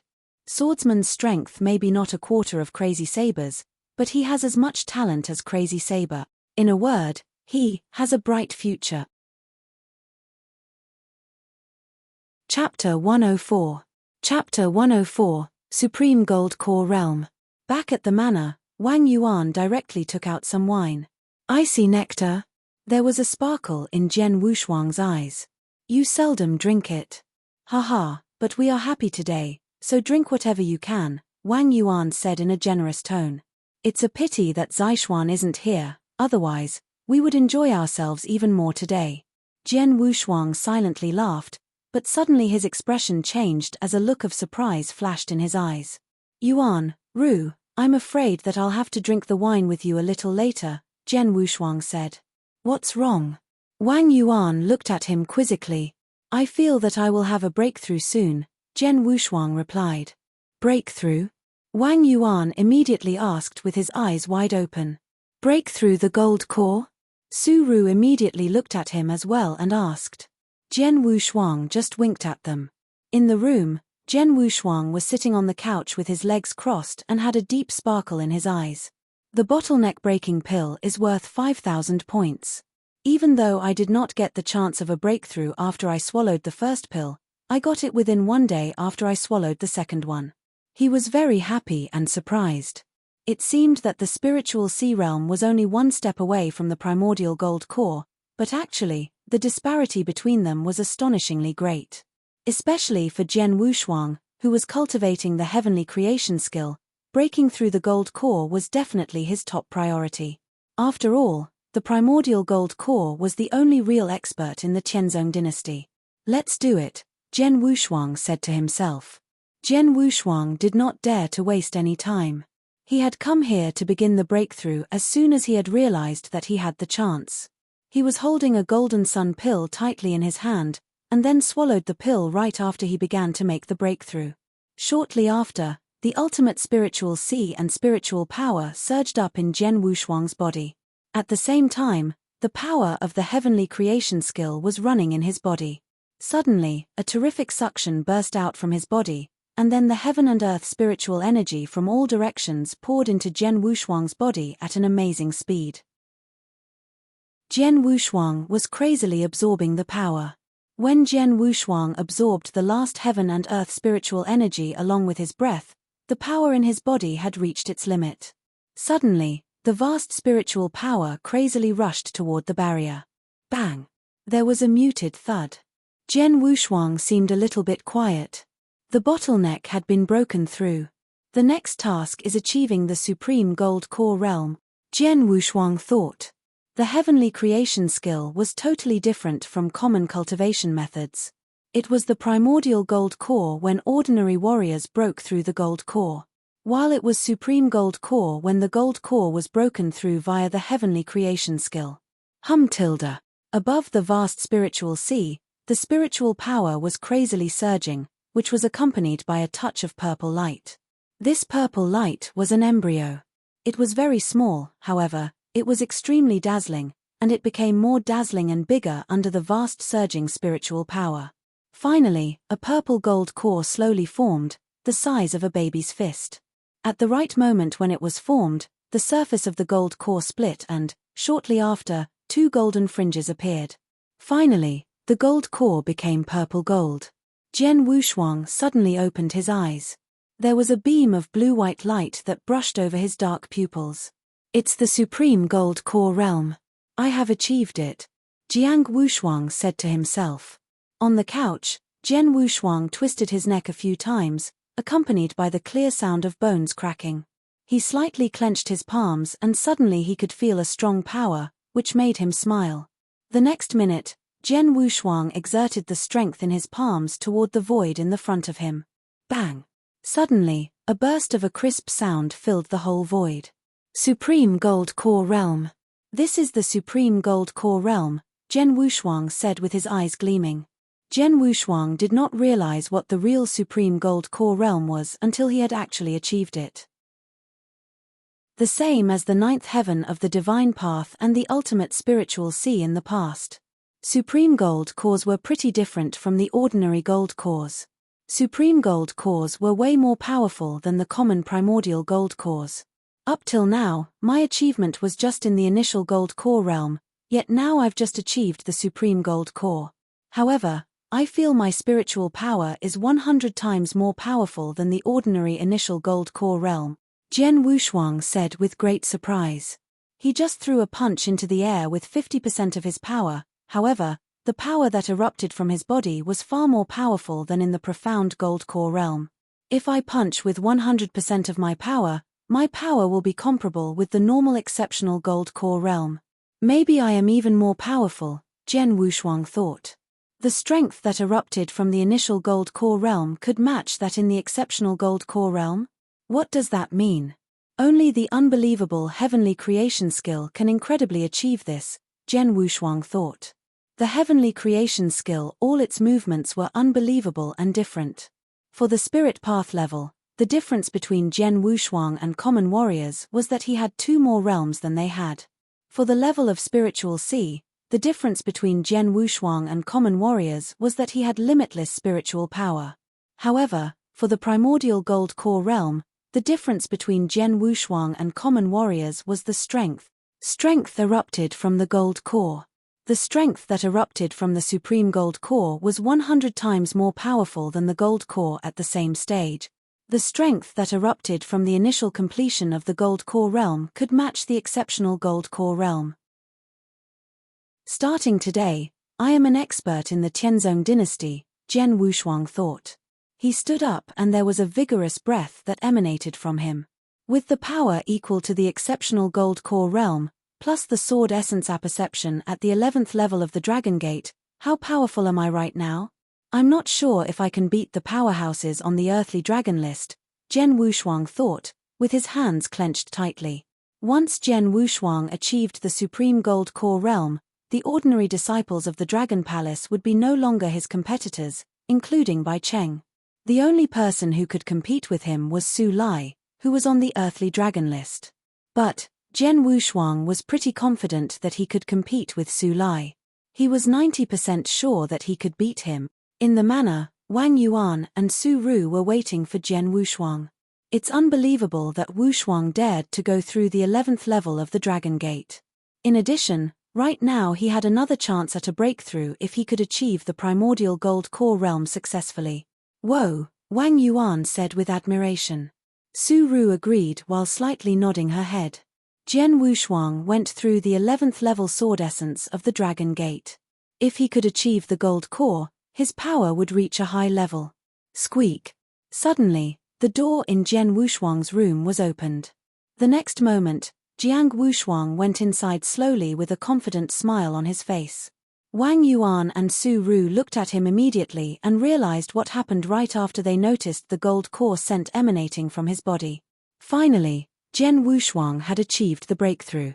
Swordsman's strength may be not a quarter of Crazy Saber's, but he has as much talent as Crazy Saber. In a word, he has a bright future. Chapter 104. Chapter 104, Supreme Gold Core Realm. Back at the manor, Wang Yuan directly took out some wine. Icy nectar? There was a sparkle in Jian Wushuang's eyes. You seldom drink it. Haha, but we are happy today, so drink whatever you can, Wang Yuan said in a generous tone. It's a pity that Zixuan isn't here, otherwise, we would enjoy ourselves even more today. Jian Wushuang silently laughed, but suddenly his expression changed as a look of surprise flashed in his eyes. Yuan, Ru, I'm afraid that I'll have to drink the wine with you a little later, Jian Wushuang said. What's wrong? Wang Yuan looked at him quizzically. I feel that I will have a breakthrough soon, Jian Wushuang replied. Breakthrough? Wang Yuan immediately asked with his eyes wide open. Break through the gold core? Su Ru immediately looked at him as well and asked. Jian Wushuang just winked at them. In the room, Jian Wushuang was sitting on the couch with his legs crossed and had a deep sparkle in his eyes. The bottleneck breaking pill is worth 5,000 points. Even though I did not get the chance of a breakthrough after I swallowed the first pill, I got it within 1 day after I swallowed the second one. He was very happy and surprised. It seemed that the spiritual sea realm was only 1 step away from the primordial gold core, but actually, the disparity between them was astonishingly great. Especially for Jian Wushuang, who was cultivating the heavenly creation skill, breaking through the gold core was definitely his top priority. After all, the primordial gold core was the only real expert in the Qianzong dynasty. Let's do it, Jian Wushuang said to himself. Jian Wushuang did not dare to waste any time. He had come here to begin the breakthrough as soon as he had realized that he had the chance. He was holding a golden sun pill tightly in his hand, and then swallowed the pill right after he began to make the breakthrough. Shortly after, the ultimate spiritual sea and spiritual power surged up in Jian Wushuang's body. At the same time, the power of the heavenly creation skill was running in his body. Suddenly, a terrific suction burst out from his body, and then the heaven and earth spiritual energy from all directions poured into Jian Wushuang's body at an amazing speed. Jian Wushuang was crazily absorbing the power. When Jian Wushuang absorbed the last heaven and earth spiritual energy along with his breath, the power in his body had reached its limit. Suddenly, the vast spiritual power crazily rushed toward the barrier. Bang! There was a muted thud. Jian Wushuang seemed a little bit quiet. The bottleneck had been broken through. The next task is achieving the supreme gold core realm, Jian Wushuang thought. The heavenly creation skill was totally different from common cultivation methods. It was the primordial gold core when ordinary warriors broke through the gold core, while it was supreme gold core when the gold core was broken through via the heavenly creation skill. Above the vast spiritual sea, the spiritual power was crazily surging, which was accompanied by a touch of purple light. This purple light was an embryo. It was very small, however. It was extremely dazzling, and it became more dazzling and bigger under the vast surging spiritual power. Finally, a purple gold core slowly formed, the size of a baby's fist. At the right moment when it was formed, the surface of the gold core split and, shortly after, 2 golden fringes appeared. Finally, the gold core became purple gold. Jian Wushuang suddenly opened his eyes. There was a beam of blue-white light that brushed over his dark pupils. It's the supreme gold core realm. I have achieved it, Jiang Wushuang said to himself. On the couch, Jian Wushuang twisted his neck a few times, accompanied by the clear sound of bones cracking. He slightly clenched his palms and suddenly he could feel a strong power, which made him smile. The next minute, Jian Wushuang exerted the strength in his palms toward the void in the front of him. Bang! Suddenly, a burst of a crisp sound filled the whole void. Supreme Gold Core Realm. This is the Supreme Gold Core Realm, Jian Wushuang said with his eyes gleaming. Jian Wushuang did not realize what the real Supreme Gold Core Realm was until he had actually achieved it. The same as the 9th heaven of the divine path and the ultimate spiritual sea in the past. Supreme gold cores were pretty different from the ordinary gold cores. Supreme gold cores were way more powerful than the common primordial gold cores. Up till now, my achievement was just in the initial gold core realm, yet now I've just achieved the supreme gold core. However, I feel my spiritual power is 100 times more powerful than the ordinary initial gold core realm, Jian Wushuang said with great surprise. He just threw a punch into the air with 50% of his power. However, the power that erupted from his body was far more powerful than in the profound gold core realm. If I punch with 100% of my power will be comparable with the normal exceptional gold core realm. Maybe I am even more powerful, Jian Wushuang thought. The strength that erupted from the initial gold core realm could match that in the exceptional gold core realm? What does that mean? Only the unbelievable heavenly creation skill can incredibly achieve this, Jian Wushuang thought. The heavenly creation skill, all its movements were unbelievable and different. For the spirit path level, the difference between Jian Wushuang and common warriors was that he had 2 more realms than they had. For the level of spiritual sea, the difference between Jian Wushuang and common warriors was that he had limitless spiritual power. However, for the primordial gold core realm, the difference between Jian Wushuang and common warriors was the strength. Strength erupted from the gold core. The strength that erupted from the supreme gold core was 100 times more powerful than the gold core at the same stage. The strength that erupted from the initial completion of the gold core realm could match the exceptional gold core realm. Starting today, I am an expert in the Tianzong dynasty, Jian Wushuang thought. He stood up and there was a vigorous breath that emanated from him. With the power equal to the exceptional gold core realm, plus the sword essence apperception at the 11th level of the Dragon Gate, how powerful am I right now? I'm not sure if I can beat the powerhouses on the earthly dragon list, Jian Wushuang thought, with his hands clenched tightly. Once Jian Wushuang achieved the supreme gold core realm, the ordinary disciples of the Dragon Palace would be no longer his competitors, including Bai Cheng. The only person who could compete with him was Su Lai, who was on the earthly dragon list. But Jian Wushuang was pretty confident that he could compete with Su Lai. He was 90% sure that he could beat him. In the manor, Wang Yuan and Su Ru were waiting for Jian Wushuang. It's unbelievable that Wushuang dared to go through the 11th level of the Dragon Gate. In addition, right now he had another chance at a breakthrough if he could achieve the primordial gold core realm successfully. Whoa, Wang Yuan said with admiration. Su Ru agreed while slightly nodding her head. Jian Wushuang went through the 11th level sword essence of the Dragon Gate. If he could achieve the gold core, his power would reach a high level. Squeak. Suddenly, the door in Jian Wushuang's room was opened. The next moment, Jiang Wushuang went inside slowly with a confident smile on his face. Wang Yuan and Su Ru looked at him immediately and realized what happened right after they noticed the gold core scent emanating from his body. Finally, Jian Wushuang had achieved the breakthrough.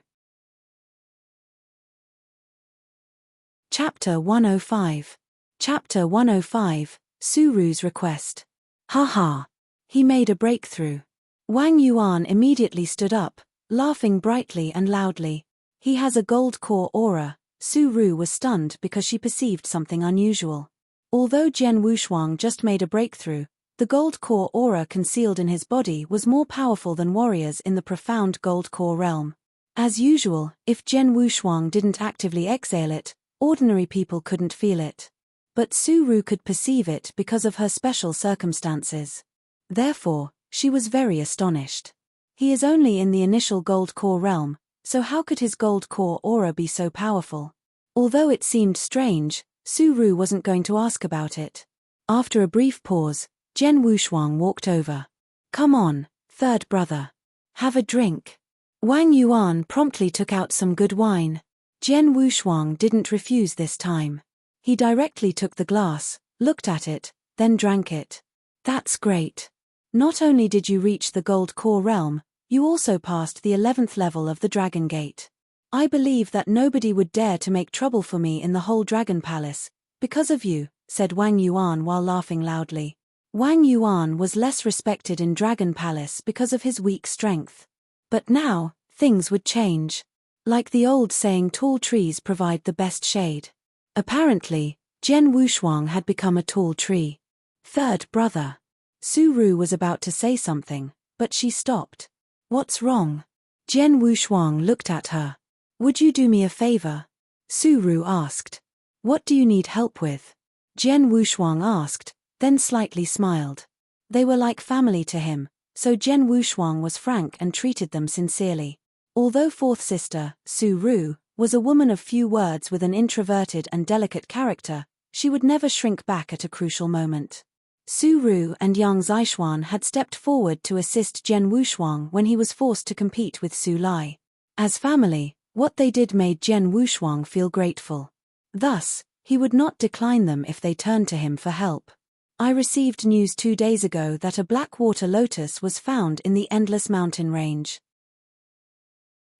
Chapter 105. Chapter 105, Su Ru's request. Haha. He made a breakthrough. Wang Yuan immediately stood up, laughing brightly and loudly. He has a gold core aura. Su Ru was stunned because she perceived something unusual. Although Jian Wushuang just made a breakthrough, the gold core aura concealed in his body was more powerful than warriors in the profound gold core realm. As usual, if Jian Wushuang didn't actively exhale it, ordinary people couldn't feel it. But Su Ru could perceive it because of her special circumstances. Therefore, she was very astonished. He is only in the initial gold core realm, so how could his gold core aura be so powerful? Although it seemed strange, Su Ru wasn't going to ask about it. After a brief pause, Jian Wushuang walked over. Come on, third brother. Have a drink. Wang Yuan promptly took out some good wine. Jian Wushuang didn't refuse this time. He directly took the glass, looked at it, then drank it. That's great. Not only did you reach the gold core realm, you also passed the 11th level of the Dragon Gate. I believe that nobody would dare to make trouble for me in the whole Dragon Palace, because of you, said Wang Yuan while laughing loudly. Wang Yuan was less respected in Dragon Palace because of his weak strength. But now, things would change. Like the old saying, tall trees provide the best shade. Apparently, Jian Wushuang had become a tall tree. Third brother. Su Ru was about to say something, but she stopped. What's wrong? Jian Wushuang looked at her. Would you do me a favor? Su Ru asked. What do you need help with? Jian Wushuang asked, then slightly smiled. They were like family to him, so Jian Wushuang was frank and treated them sincerely. Although fourth sister, Su Ru, was a woman of few words with an introverted and delicate character, she would never shrink back at a crucial moment. Su Ru and Yang Zixuan had stepped forward to assist Jian Wushuang when he was forced to compete with Su Lai. As family, what they did made Jian Wushuang feel grateful. Thus, he would not decline them if they turned to him for help. I received news 2 days ago that a black water lotus was found in the endless mountain range.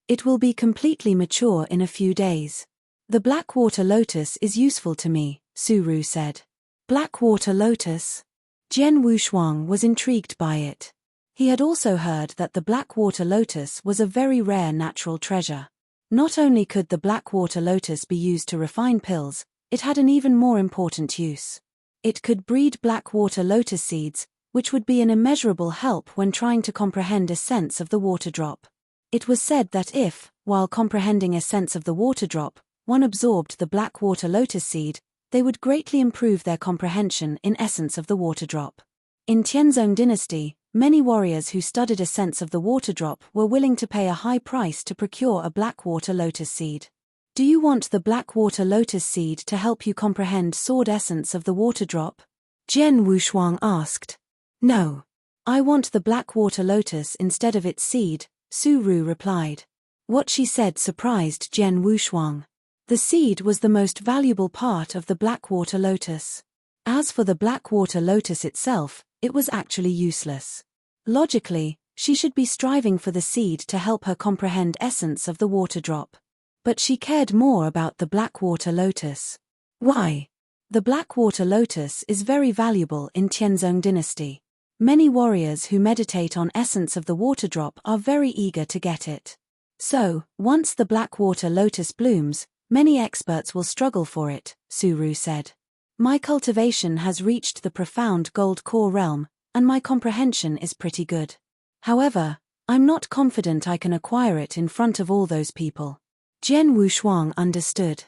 It will be completely mature in a few days. The black water lotus is useful to me, Su Ru said. Black water lotus? Jian Wushuang was intrigued by it. He had also heard that the black water lotus was a very rare natural treasure. Not only could the black water lotus be used to refine pills, it had an even more important use. It could breed black water lotus seeds, which would be an immeasurable help when trying to comprehend a sense of the water drop. It was said that if, while comprehending a sense of the water drop, one absorbed the black water lotus seed, they would greatly improve their comprehension in essence of the water drop. In Tianzong dynasty, many warriors who studied a sense of the water drop were willing to pay a high price to procure a black water lotus seed. Do you want the black water lotus seed to help you comprehend sword essence of the water drop? Jian Wushuang asked. No. I want the black water lotus instead of its seed, Su Ru replied. What she said surprised Jian Wushuang. The seed was the most valuable part of the black water lotus. As for the black water lotus itself, it was actually useless. Logically, she should be striving for the seed to help her comprehend essence of the water drop. But she cared more about the black water lotus. Why? The black water lotus is very valuable in Tianzong dynasty. Many warriors who meditate on essence of the water drop are very eager to get it. So, once the black water lotus blooms, many experts will struggle for it, Su Ru said. My cultivation has reached the profound gold core realm, and my comprehension is pretty good. However, I'm not confident I can acquire it in front of all those people. Jian Wushuang understood.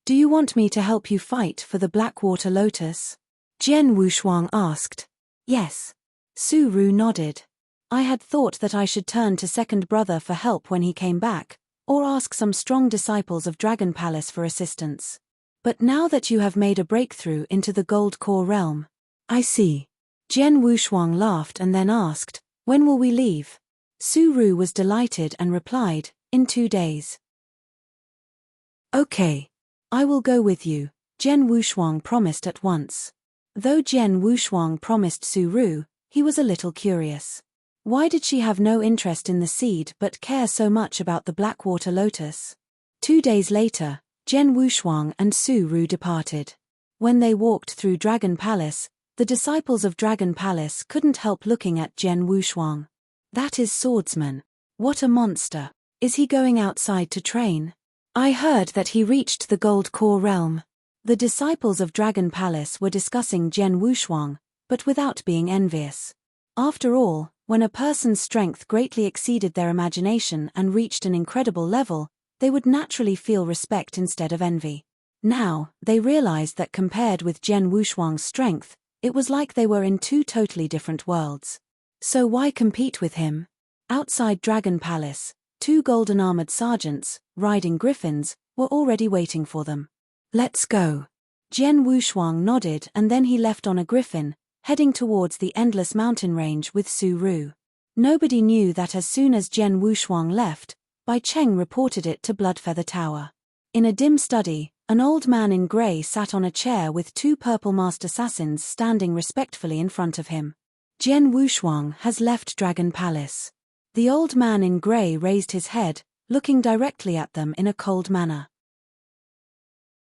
Do you want me to help you fight for the black water lotus? Jian Wushuang asked. Yes. Su Ru nodded. I had thought that I should turn to second brother for help when he came back, or ask some strong disciples of Dragon Palace for assistance. But now that you have made a breakthrough into the gold core realm, I see. Jian Wushuang laughed and then asked, when will we leave? Su Ru was delighted and replied, in 2 days. Okay. I will go with you, Jian Wushuang promised at once. Though Jian Wushuang promised Su Ru, he was a little curious. Why did she have no interest in the seed but care so much about the black water lotus? 2 days later, Jian Wushuang and Su Ru departed. When they walked through Dragon Palace, the disciples of Dragon Palace couldn't help looking at Jian Wushuang. That is swordsman. What a monster. Is he going outside to train? I heard that he reached the gold core realm. The disciples of Dragon Palace were discussing Jian Wushuang, but without being envious. After all, when a person's strength greatly exceeded their imagination and reached an incredible level, they would naturally feel respect instead of envy. Now, they realized that compared with Jian Wushuang's strength, it was like they were in 2 totally different worlds. So why compete with him? Outside Dragon Palace, 2 golden-armored sergeants, riding griffins, were already waiting for them. Let's go. Jian Wushuang nodded and then he left on a griffin, heading towards the endless mountain range with Su Ru. Nobody knew that as soon as Jian Wushuang left, Bai Cheng reported it to Bloodfeather Tower. In a dim study, an old man in grey sat on a chair with 2 purple masked assassins standing respectfully in front of him. Jian Wushuang has left Dragon Palace. The old man in grey raised his head, looking directly at them in a cold manner.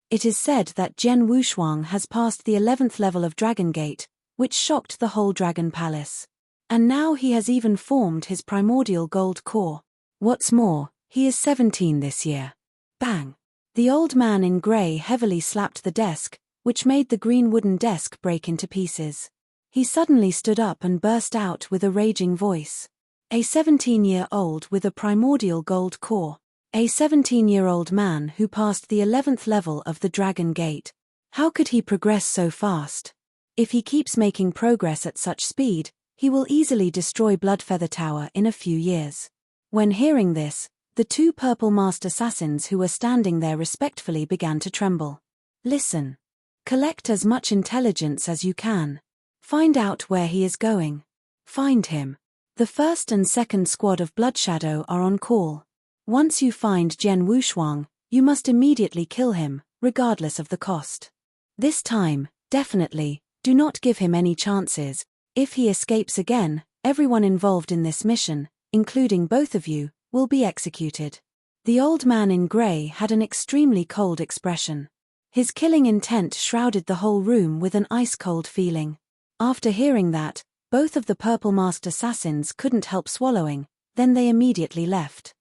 It is said that Jian Wushuang has passed the 11th level of Dragon Gate, which shocked the whole Dragon Palace. And now he has even formed his primordial gold core. What's more, he is 17 this year. Bang! The old man in grey heavily slapped the desk, which made the green wooden desk break into pieces. He suddenly stood up and burst out with a raging voice. A 17-year-old with a primordial gold core. A 17-year-old man who passed the 11th level of the Dragon Gate. How could he progress so fast? If he keeps making progress at such speed, he will easily destroy Bloodfeather Tower in a few years. When hearing this, the two purple-masked assassins who were standing there respectfully began to tremble. Listen. Collect as much intelligence as you can. Find out where he is going. Find him. The first and second squad of Bloodshadow are on call. Once you find Jian Wushuang, you must immediately kill him, regardless of the cost. This time, definitely, do not give him any chances. If he escapes again, everyone involved in this mission, including both of you, will be executed. The old man in grey had an extremely cold expression. His killing intent shrouded the whole room with an ice-cold feeling. After hearing that, both of the purple-masked assassins couldn't help swallowing, then they immediately left.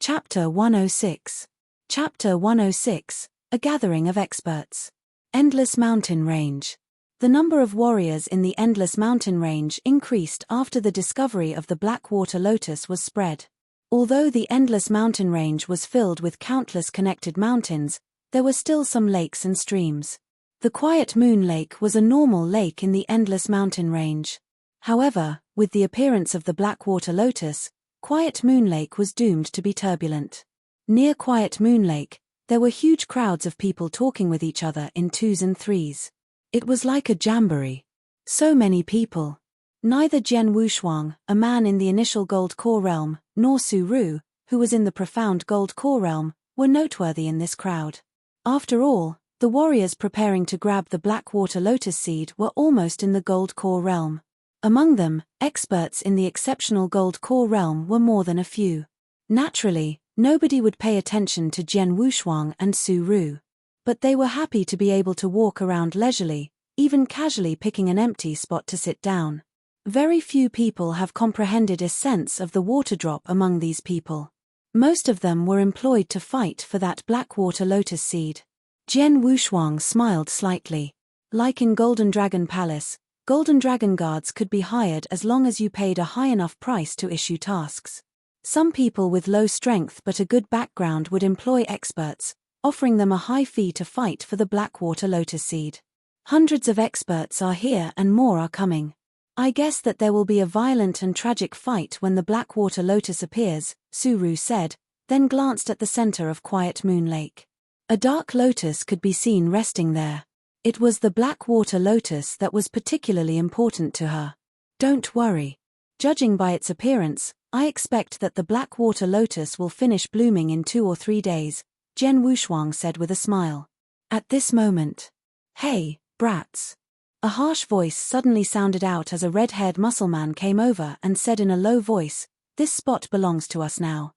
Chapter 106. Chapter 106, A Gathering of Experts. Endless Mountain Range. The number of warriors in the Endless Mountain Range increased after the discovery of the Blackwater Lotus was spread. Although the Endless Mountain Range was filled with countless connected mountains, there were still some lakes and streams. The Quiet Moon Lake was a normal lake in the Endless Mountain Range. However, with the appearance of the Blackwater Lotus, Quiet Moon Lake was doomed to be turbulent. Near Quiet Moon Lake, there were huge crowds of people talking with each other in twos and threes. It was like a jamboree. So many people. Neither Jian Wushuang, a man in the initial Gold Core realm, nor Su Ru, who was in the profound Gold Core realm, were noteworthy in this crowd. After all, the warriors preparing to grab the Blackwater Lotus Seed were almost in the Gold Core realm. Among them, experts in the exceptional Gold Core realm were more than a few. Naturally, nobody would pay attention to Jian Wushuang and Su Ru. But they were happy to be able to walk around leisurely, even casually picking an empty spot to sit down. Very few people have comprehended a sense of the water drop among these people. Most of them were employed to fight for that Blackwater Lotus Seed. Jian Wushuang smiled slightly. Like in Golden Dragon Palace, Golden Dragon Guards could be hired as long as you paid a high enough price to issue tasks. Some people with low strength but a good background would employ experts, offering them a high fee to fight for the Blackwater Lotus Seed. Hundreds of experts are here and more are coming. I guess that there will be a violent and tragic fight when the Blackwater Lotus appears, Su Ru said, then glanced at the center of Quiet Moon Lake. A dark lotus could be seen resting there. It was the Blackwater Lotus that was particularly important to her. Don't worry. Judging by its appearance, I expect that the Blackwater Lotus will finish blooming in 2 or 3 days, Jian Wushuang said with a smile. At this moment. Hey, brats. A harsh voice suddenly sounded out as a red-haired muscle-man came over and said in a low voice, "This spot belongs to us now.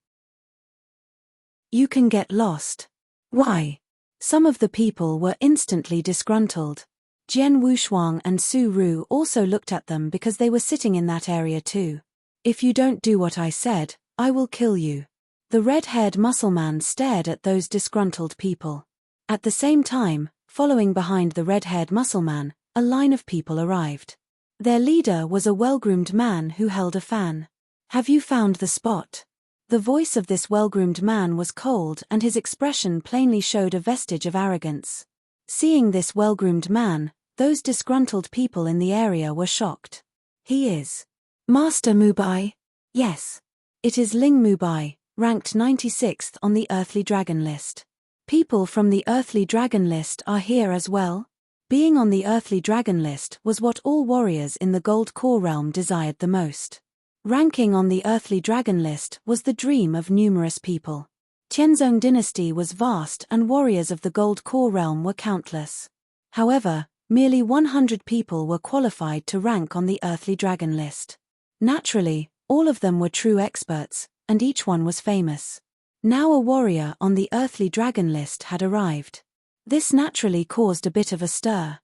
You can get lost." Why? Some of the people were instantly disgruntled. Jian Wushuang and Su Ru also looked at them because they were sitting in that area too. If you don't do what I said, I will kill you. The red-haired muscle-man stared at those disgruntled people. At the same time, following behind the red-haired muscle-man, a line of people arrived. Their leader was a well-groomed man who held a fan. Have you found the spot? The voice of this well-groomed man was cold and his expression plainly showed a vestige of arrogance. Seeing this well-groomed man, those disgruntled people in the area were shocked. He is Master Mubai? Yes. It is Ling Mubai, ranked 96th on the Earthly Dragon list. People from the Earthly Dragon list are here as well? Being on the Earthly Dragon list was what all warriors in the Gold Core realm desired the most. Ranking on the Earthly Dragon list was the dream of numerous people. Tianzong dynasty was vast and warriors of the Gold Core realm were countless. However, merely 100 people were qualified to rank on the Earthly Dragon list. Naturally, all of them were true experts, and each one was famous. Now a warrior on the Earthly Dragon list had arrived. This naturally caused a bit of a stir.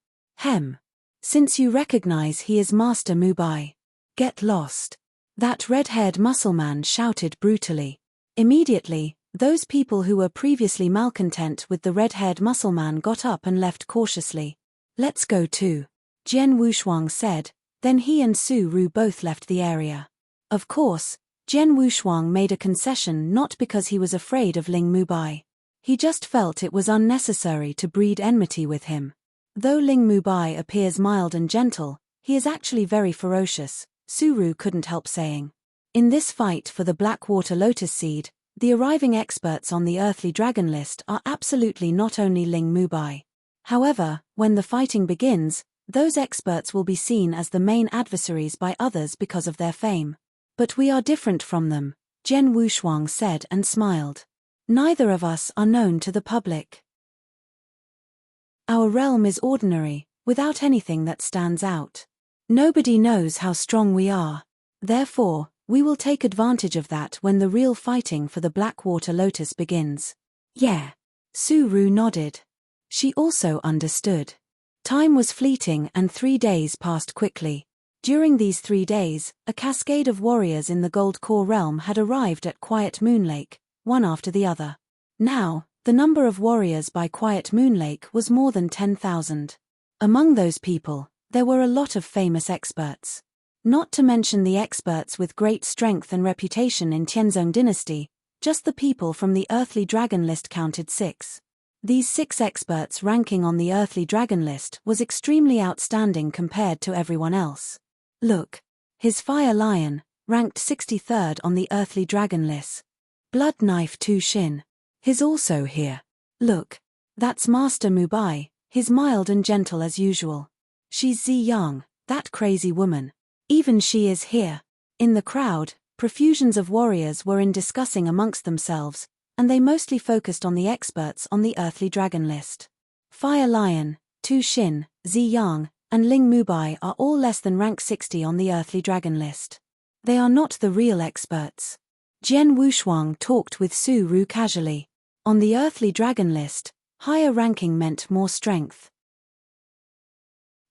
Since you recognize he is Master Mubai. Get lost. That red-haired muscle-man shouted brutally. Immediately, Those people who were previously malcontent with the red-haired muscleman got up and left cautiously. Let's go too, Jian Wushuang said, then he and Su Ru both left the area. Of course, Jian Wushuang made a concession not because he was afraid of Ling Mubai. He just felt it was unnecessary to breed enmity with him. Though Ling Mubai appears mild and gentle, he is actually very ferocious, Su Ru couldn't help saying. In this fight for the Blackwater Lotus Seed, the arriving experts on the Earthly Dragon list are absolutely not only Ling Mubai. However, when the fighting begins, those experts will be seen as the main adversaries by others because of their fame. But we are different from them, Jian Wushuang said and smiled. Neither of us are known to the public. Our realm is ordinary, without anything that stands out. Nobody knows how strong we are. Therefore, we will take advantage of that when the real fighting for the Blackwater Lotus begins. Yeah. Su Ru nodded. She also understood. Time was fleeting and 3 days passed quickly. During these 3 days, a cascade of warriors in the Gold Core realm had arrived at Quiet Moon Lake, one after the other. Now, the number of warriors by Quiet Moon Lake was more than 10,000. Among those people, there were a lot of famous experts. Not to mention the experts with great strength and reputation in Tianzong dynasty, just the people from the Earthly Dragon list counted 6. These 6 experts ranking on the Earthly Dragon list was extremely outstanding compared to everyone else. Look. His Fire Lion, ranked 63rd on the Earthly Dragon list. Blood Knife Tu Xin. He's also here. Look. That's Master Mubai, he's mild and gentle as usual. She's Zi Yang, that crazy woman. Even she is here. In the crowd, profusions of warriors were discussing amongst themselves, and they mostly focused on the experts on the Earthly Dragon list. Fire Lion, Tu Xin, Zi Yang, and Ling Mubai are all less than rank 60 on the Earthly Dragon list. They are not the real experts. Jian Wushuang talked with Su Ru casually. On the Earthly Dragon list, higher ranking meant more strength.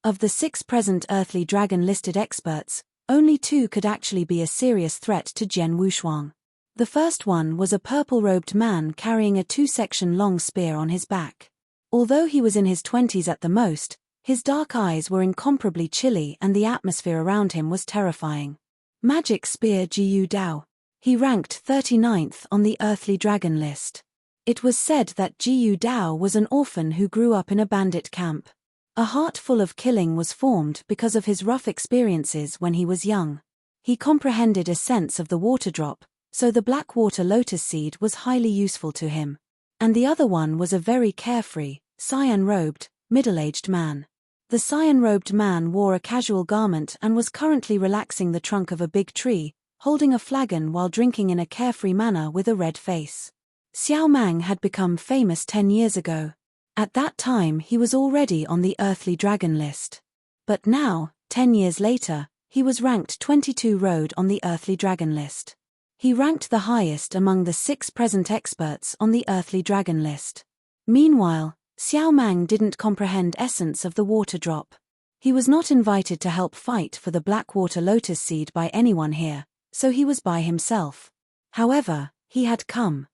Of the 6 present Earthly Dragon listed experts, only 2 could actually be a serious threat to Jian Wushuang. The first one was a purple-robed man carrying a 2-section long spear on his back. Although he was in his 20s at the most, his dark eyes were incomparably chilly and the atmosphere around him was terrifying. Magic Spear Jiyu Dao. He ranked 39th on the Earthly Dragon list. It was said that Jiyu Dao was an orphan who grew up in a bandit camp. A heart full of killing was formed because of his rough experiences when he was young. He comprehended a sense of the water drop, so the Blackwater Lotus Seed was highly useful to him. And the other one was a very carefree, cyan-robed, middle-aged man. The cyan-robed man wore a casual garment and was currently relaxing the trunk of a big tree, holding a flagon while drinking in a carefree manner with a red face. Xiao Mang had become famous 10 years ago. At that time he was already on the Earthly Dragon list. But now, 10 years later, he was ranked 22 road on the Earthly Dragon list. He ranked the highest among the 6 present experts on the Earthly Dragon list. Meanwhile, Xiao Mang didn't comprehend essence of the water drop. He was not invited to help fight for the Blackwater Lotus Seed by anyone here, so he was by himself. However, he had come.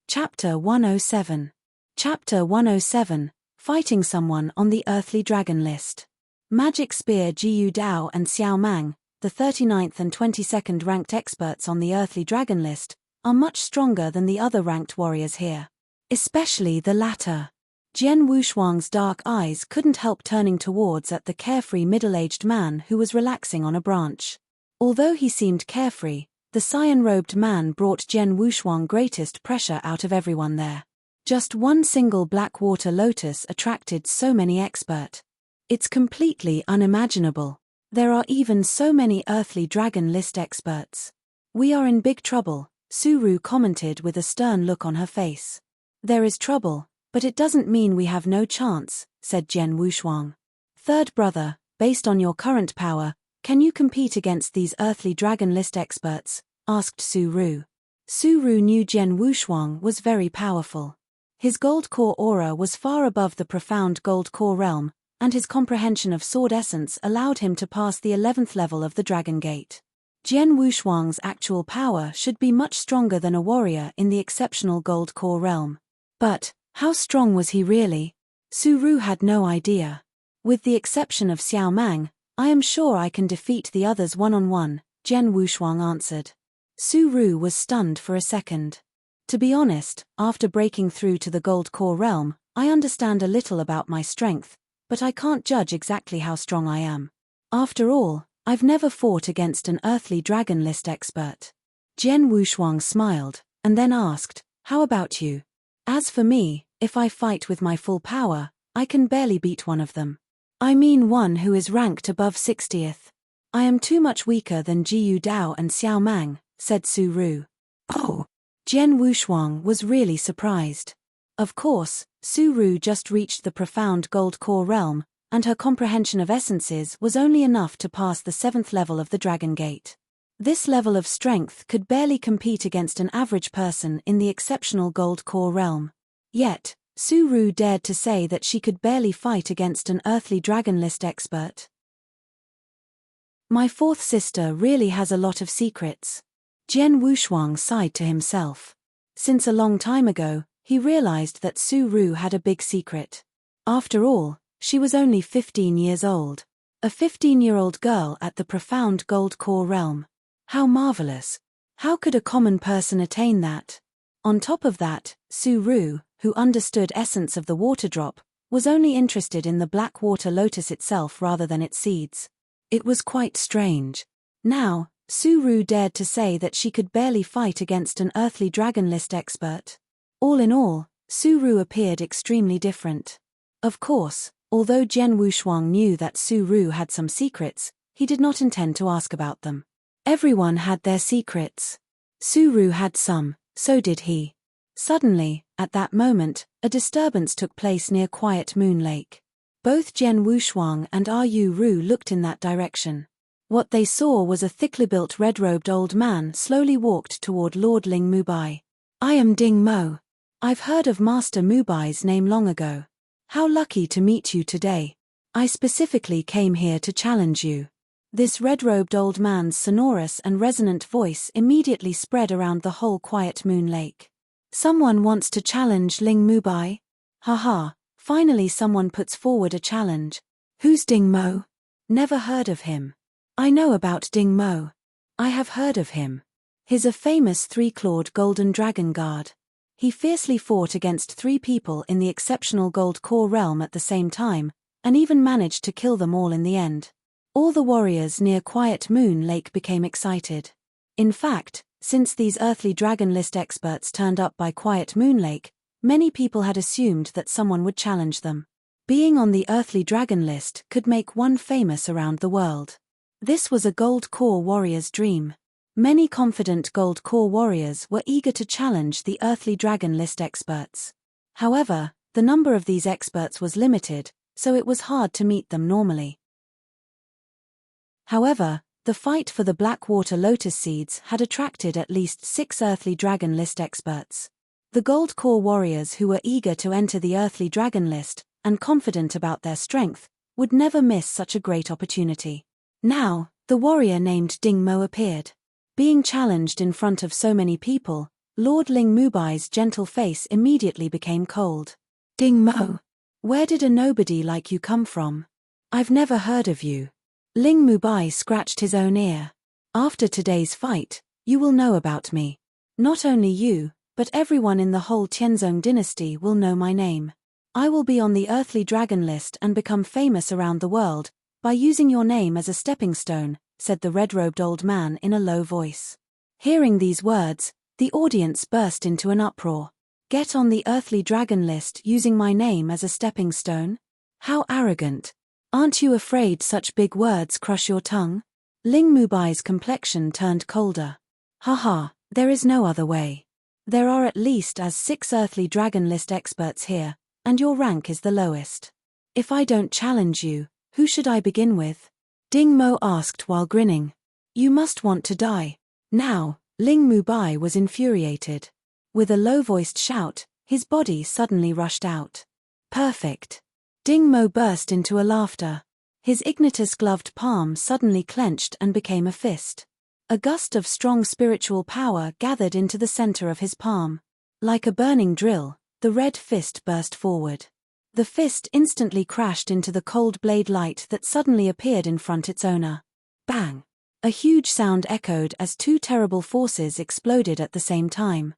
Chapter 107. Chapter 107, Fighting Someone on the Earthly Dragon list. Magic Spear Jiyu Dao and Xiao Mang, the 39th and 22nd ranked experts on the Earthly Dragon list, are much stronger than the other ranked warriors here. Especially the latter. Jian Wushuang's dark eyes couldn't help turning towards at the carefree middle-aged man who was relaxing on a branch. Although he seemed carefree, the cyan-robed man brought Jian Wushuang greatest pressure out of everyone there. Just one single Blackwater Lotus attracted so many expert. It's completely unimaginable. There are even so many Earthly Dragon list experts. We are in big trouble, Su Ru commented with a stern look on her face. There is trouble, but it doesn't mean we have no chance, said Jian Wushuang. Third brother, based on your current power, can you compete against these Earthly Dragon list experts? Asked Su Ru. Su Ru knew Jian Wushuang was very powerful. His gold core aura was far above the profound gold core realm, and his comprehension of sword essence allowed him to pass the 11th level of the Dragon Gate. Jian Wushuang's actual power should be much stronger than a warrior in the exceptional gold core realm. But, how strong was he really? Su Ru had no idea. With the exception of Xiao Mang, I am sure I can defeat the others one-on-one, Jian Wushuang answered. Su Ru was stunned for a second. To be honest, after breaking through to the gold core realm, I understand a little about my strength, but I can't judge exactly how strong I am. After all, I've never fought against an earthly dragon list expert. Jian Wushuang smiled, and then asked, how about you? As for me, if I fight with my full power, I can barely beat one of them. I mean one who is ranked above 60th. I am too much weaker than Jiyu Dao and Xiao Mang, said Su Ru. Oh! Jian Wushuang was really surprised. Of course, Su Ru just reached the profound gold core realm, and her comprehension of essences was only enough to pass the 7th level of the Dragon Gate. This level of strength could barely compete against an average person in the exceptional gold core realm. Yet, Su Ru dared to say that she could barely fight against an earthly dragon list expert. My fourth sister really has a lot of secrets. Jian Wushuang sighed to himself. Since a long time ago, he realized that Su Ru had a big secret. After all, she was only 15 years old. A 15-year-old girl at the profound gold core realm. How marvelous. How could a common person attain that? On top of that, Su Ru, who understood essence of the water drop, was only interested in the black water lotus itself rather than its seeds. It was quite strange. Now, Su Ru dared to say that she could barely fight against an earthly dragon list expert. All in all, Su Ru appeared extremely different. Of course, although Jian Wushuang knew that Su Ru had some secrets, he did not intend to ask about them. Everyone had their secrets. Su Ru had some, so did he. Suddenly, at that moment, a disturbance took place near Quiet Moon Lake. Both Jian Wushuang and Yu Ru looked in that direction. What they saw was a thickly built red-robed old man slowly walked toward Lord Ling Mubai. I am Ding Mo. I've heard of Master Mubai's name long ago. How lucky to meet you today. I specifically came here to challenge you. This red-robed old man's sonorous and resonant voice immediately spread around the whole Quiet Moon Lake. Someone wants to challenge Ling Mubai? Haha, finally someone puts forward a challenge. Who's Ding Mo? Never heard of him. I know about Ding Mo. I have heard of him. He's a famous three-clawed golden dragon guard. He fiercely fought against 3 people in the exceptional gold core realm at the same time, and even managed to kill them all in the end. All the warriors near Quiet Moon Lake became excited. In fact, since these earthly dragon list experts turned up by Quiet Moon Lake, many people had assumed that someone would challenge them. Being on the earthly dragon list could make one famous around the world. This was a gold core warrior's dream. Many confident gold core warriors were eager to challenge the earthly dragon list experts. However, the number of these experts was limited, so it was hard to meet them normally. However, the fight for the Blackwater Lotus Seeds had attracted at least 6 earthly dragon list experts. The gold core warriors who were eager to enter the earthly dragon list, and confident about their strength, would never miss such a great opportunity. Now, the warrior named Ding Mo appeared. Being challenged in front of so many people, Lord Ling Mubai's gentle face immediately became cold. Ding Mo, where did a nobody like you come from? I've never heard of you. Ling Mubai scratched his own ear. After today's fight, you will know about me. Not only you, but everyone in the whole Tianzong dynasty will know my name. I will be on the earthly dragon list and become famous around the world, by using your name as a stepping stone, said the red-robed old man in a low voice. Hearing these words, the audience burst into an uproar. Get on the earthly dragon list using my name as a stepping stone? How arrogant. Aren't you afraid such big words crush your tongue? Ling Mubai's complexion turned colder. Haha, there is no other way. There are at least 6 earthly dragon list experts here, and your rank is the lowest. If I don't challenge you, who should I begin with? Ding Mo asked while grinning. You must want to die. Now, Ling Mubai was infuriated. With a low-voiced shout, his body suddenly rushed out. Perfect. Ding Mo burst into a laughter. His ignitus-gloved palm suddenly clenched and became a fist. A gust of strong spiritual power gathered into the center of his palm. Like a burning drill, the red fist burst forward. The fist instantly crashed into the cold blade light that suddenly appeared in front its owner. Bang! A huge sound echoed as two terrible forces exploded at the same time.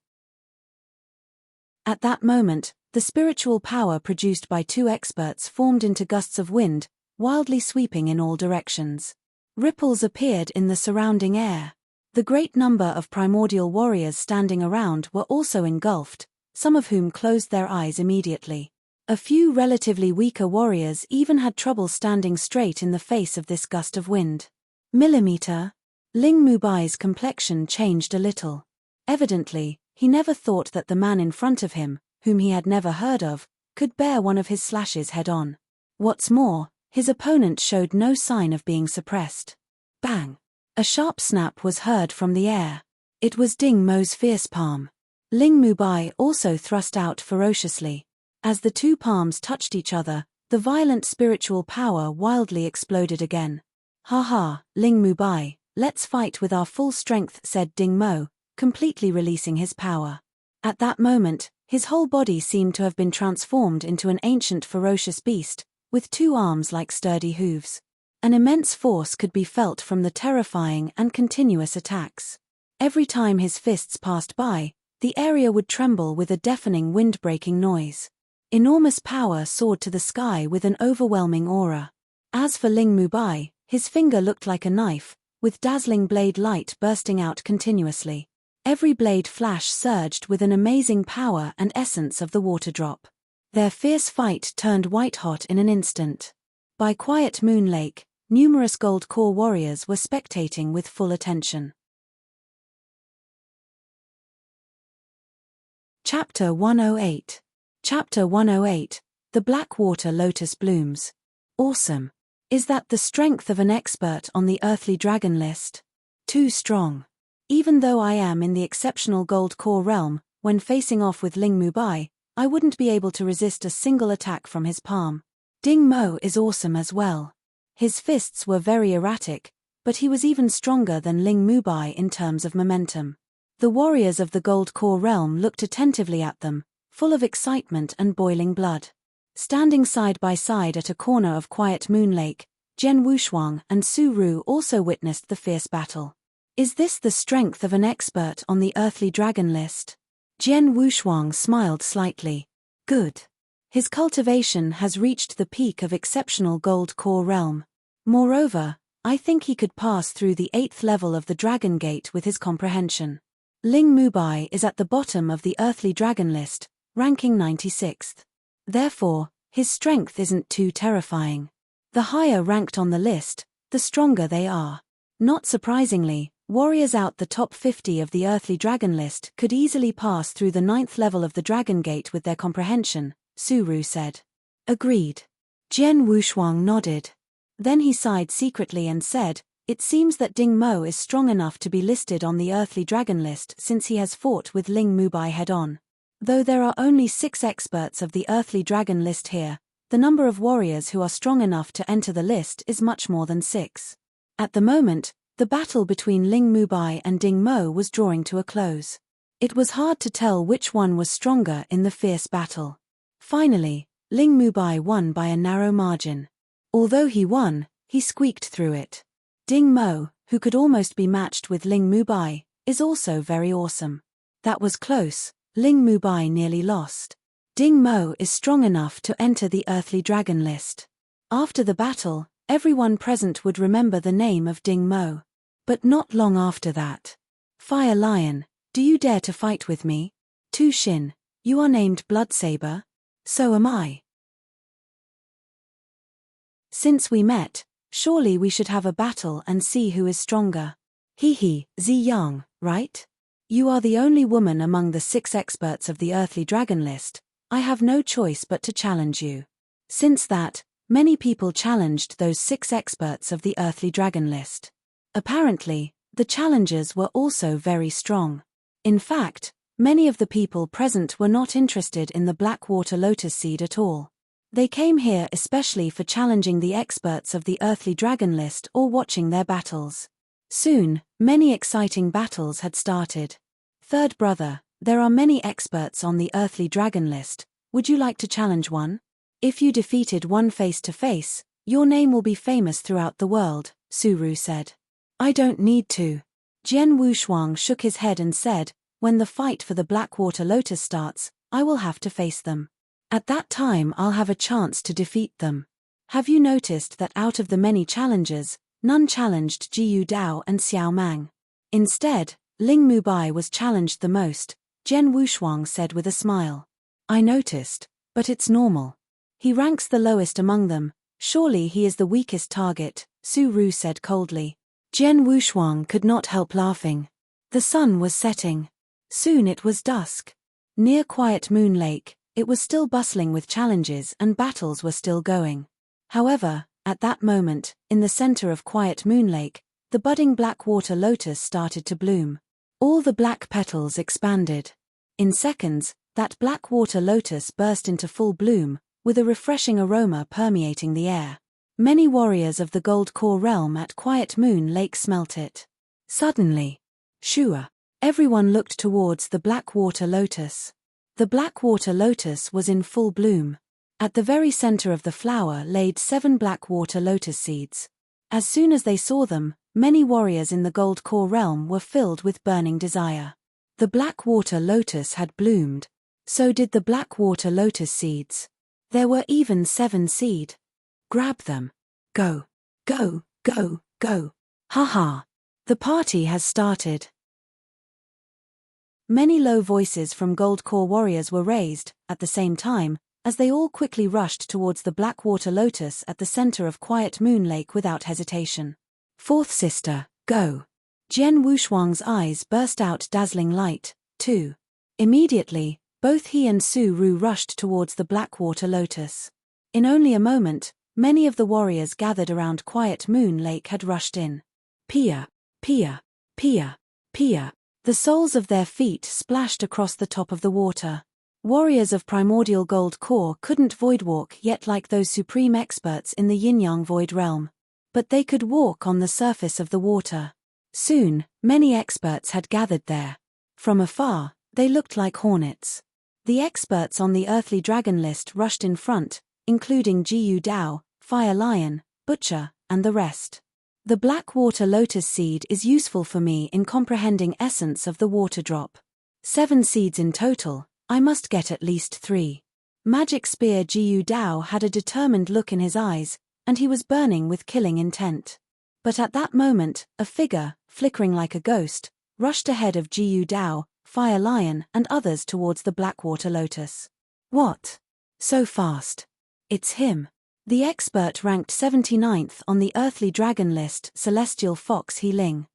At that moment, the spiritual power produced by two experts formed into gusts of wind, wildly sweeping in all directions. Ripples appeared in the surrounding air. The great number of primordial warriors standing around were also engulfed, some of whom closed their eyes immediately. A few relatively weaker warriors even had trouble standing straight in the face of this gust of wind. Millimeter. Ling Mubai's complexion changed a little. Evidently, he never thought that the man in front of him, whom he had never heard of, could bear one of his slashes head-on. What's more, his opponent showed no sign of being suppressed. Bang! A sharp snap was heard from the air. It was Ding Mo's fierce palm. Ling Mubai also thrust out ferociously. As the two palms touched each other, the violent spiritual power wildly exploded again. "Ha ha, Ling Mubai, let's fight with our full strength," said Ding Mo, completely releasing his power. At that moment, his whole body seemed to have been transformed into an ancient ferocious beast, with two arms like sturdy hooves. An immense force could be felt from the terrifying and continuous attacks. Every time his fists passed by, the area would tremble with a deafening wind-breaking noise. Enormous power soared to the sky with an overwhelming aura. As for Ling Mubai, his finger looked like a knife, with dazzling blade light bursting out continuously. Every blade flash surged with an amazing power and essence of the water drop. Their fierce fight turned white-hot in an instant. By Quiet Moon Lake, numerous gold core warriors were spectating with full attention. Chapter 108. Chapter 108. The Blackwater Lotus Blooms. Awesome. Is that the strength of an expert on the earthly dragon list? Too strong. Even though I am in the exceptional gold core realm, when facing off with Ling Mubai, I wouldn't be able to resist a single attack from his palm. Ding Mo is awesome as well. His fists were very erratic, but he was even stronger than Ling Mubai in terms of momentum. The warriors of the gold core realm looked attentively at them, full of excitement and boiling blood. Standing side by side at a corner of Quiet Moon Lake, Jian Wushuang and Su Ru also witnessed the fierce battle. Is this the strength of an expert on the earthly dragon list? Jian Wushuang smiled slightly. Good. His cultivation has reached the peak of exceptional gold core realm. Moreover, I think he could pass through the 8th level of the Dragon Gate with his comprehension. Ling Mubai is at the bottom of the earthly dragon list, ranking 96th. Therefore, his strength isn't too terrifying. The higher ranked on the list, the stronger they are. Not surprisingly, warriors out the top 50 of the earthly dragon list could easily pass through the 9th level of the Dragon Gate with their comprehension, Su Ru said. Agreed. Jian Wushuang nodded. Then he sighed secretly and said, "It seems that Ding Mo is strong enough to be listed on the earthly dragon list since he has fought with Ling Mubai head-on. Though there are only 6 experts of the earthly dragon list here, the number of warriors who are strong enough to enter the list is much more than 6. At the moment, the battle between Ling Mubai and Ding Mo was drawing to a close. It was hard to tell which one was stronger in the fierce battle. Finally, Ling Mubai won by a narrow margin. Although he won, he squeaked through it. Ding Mo, who could almost be matched with Ling Mubai, is also very awesome. That was close. Ling Mubai nearly lost. Ding Mo is strong enough to enter the earthly dragon list. After the battle, everyone present would remember the name of Ding Mo. But not long after that. Fire Lion, do you dare to fight with me? Tu Xin, you are named Bloodsaber? So am I. Since we met, surely we should have a battle and see who is stronger. Zi Yang, right? You are the only woman among the 6 experts of the earthly dragon list. I have no choice but to challenge you. Since that, many people challenged those 6 experts of the earthly dragon list. Apparently, the challengers were also very strong. In fact, many of the people present were not interested in the Blackwater Lotus Seed at all. They came here especially for challenging the experts of the earthly dragon list or watching their battles. Soon, many exciting battles had started. Third brother, there are many experts on the earthly dragon list. Would you like to challenge one? If you defeated one face to face, your name will be famous throughout the world, Suru said. I don't need to. Jian Wushuang shook his head and said, when the fight for the Blackwater Lotus starts, I will have to face them. At that time I'll have a chance to defeat them. Have you noticed that out of the many challengers, none challenged Jiyu Dao and Xiao Mang? Instead, Ling Mubai was challenged the most, Jian Wushuang said with a smile. I noticed, but it's normal. He ranks the lowest among them, surely he is the weakest target, Su Ru said coldly. Jian Wushuang could not help laughing. The sun was setting. Soon it was dusk. Near Quiet Moon Lake, it was still bustling with challenges and battles were still going. However, at that moment, in the center of Quiet Moon Lake, the budding Blackwater Lotus started to bloom. All the black petals expanded. In seconds, that Blackwater Lotus burst into full bloom, with a refreshing aroma permeating the air. Many warriors of the Gold Core realm at Quiet Moon Lake smelt it. Suddenly, Shua. Everyone looked towards the Blackwater Lotus. The Blackwater Lotus was in full bloom. At the very center of the flower laid 7 Blackwater Lotus seeds. As soon as they saw them, many warriors in the Gold Core realm were filled with burning desire. The Blackwater Lotus had bloomed. So did the Blackwater Lotus seeds. There were even 7 seed. Grab them. Go. Go, go, go. Ha. The party has started. Many low voices from Gold Core warriors were raised, at the same time, as they all quickly rushed towards the Blackwater Lotus at the center of Quiet Moon Lake without hesitation. Fourth sister, go. Jian Wushuang's eyes burst out dazzling light, too. Immediately, both he and Su Ru rushed towards the Blackwater Lotus. In only a moment, many of the warriors gathered around Quiet Moon Lake had rushed in. Pia, pia, pia, pia. The soles of their feet splashed across the top of the water. Warriors of primordial Gold Core couldn't voidwalk yet like those supreme experts in the yin-yang void realm. But they could walk on the surface of the water. Soon, many experts had gathered there. From afar, they looked like hornets. The experts on the earthly dragon list rushed in front, including Jiyu Dao, Fire Lion, Butcher, and the rest. The Blackwater Lotus seed is useful for me in comprehending essence of the water drop. 7 seeds in total, I must get at least 3. Magic Spear Jiyu Dao had a determined look in his eyes, and he was burning with killing intent. But at that moment, a figure, flickering like a ghost, rushed ahead of Jiyu Dao, Fire Lion, and others towards the Blackwater Lotus. What? So fast. It's him. The expert ranked 79th on the earthly dragon list, Celestial Fox He Ling.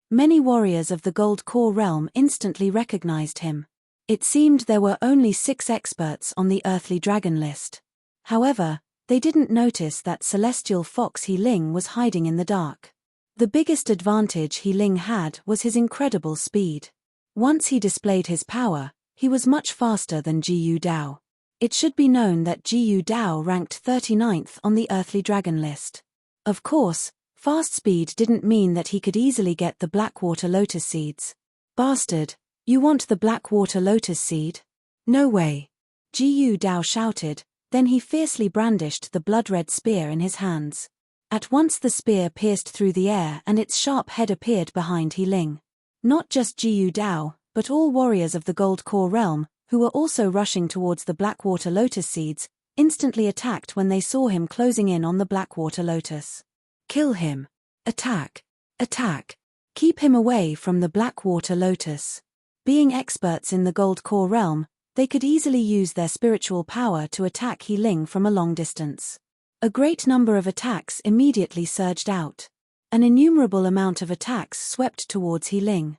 Many warriors of the Gold Core realm instantly recognized him. It seemed there were only 6 experts on the earthly dragon list. However, they didn't notice that Celestial Fox He Ling was hiding in the dark. The biggest advantage He Ling had was his incredible speed. Once he displayed his power, he was much faster than Jiyu Dao. It should be known that Jiyu Dao ranked 39th on the earthly dragon list. Of course, fast speed didn't mean that he could easily get the Blackwater Lotus seeds. Bastard, you want the Blackwater Lotus seed? No way. Jiyu Dao shouted, then he fiercely brandished the blood-red spear in his hands. At once the spear pierced through the air and its sharp head appeared behind He Ling. Not just Jiyu Dao, but all warriors of the Gold Core realm, who were also rushing towards the Blackwater Lotus seeds, instantly attacked when they saw him closing in on the Blackwater Lotus. Kill him. Attack. Attack. Keep him away from the Blackwater Lotus. Being experts in the Gold Core realm, they could easily use their spiritual power to attack He Ling from a long distance. A great number of attacks immediately surged out. An innumerable amount of attacks swept towards He Ling.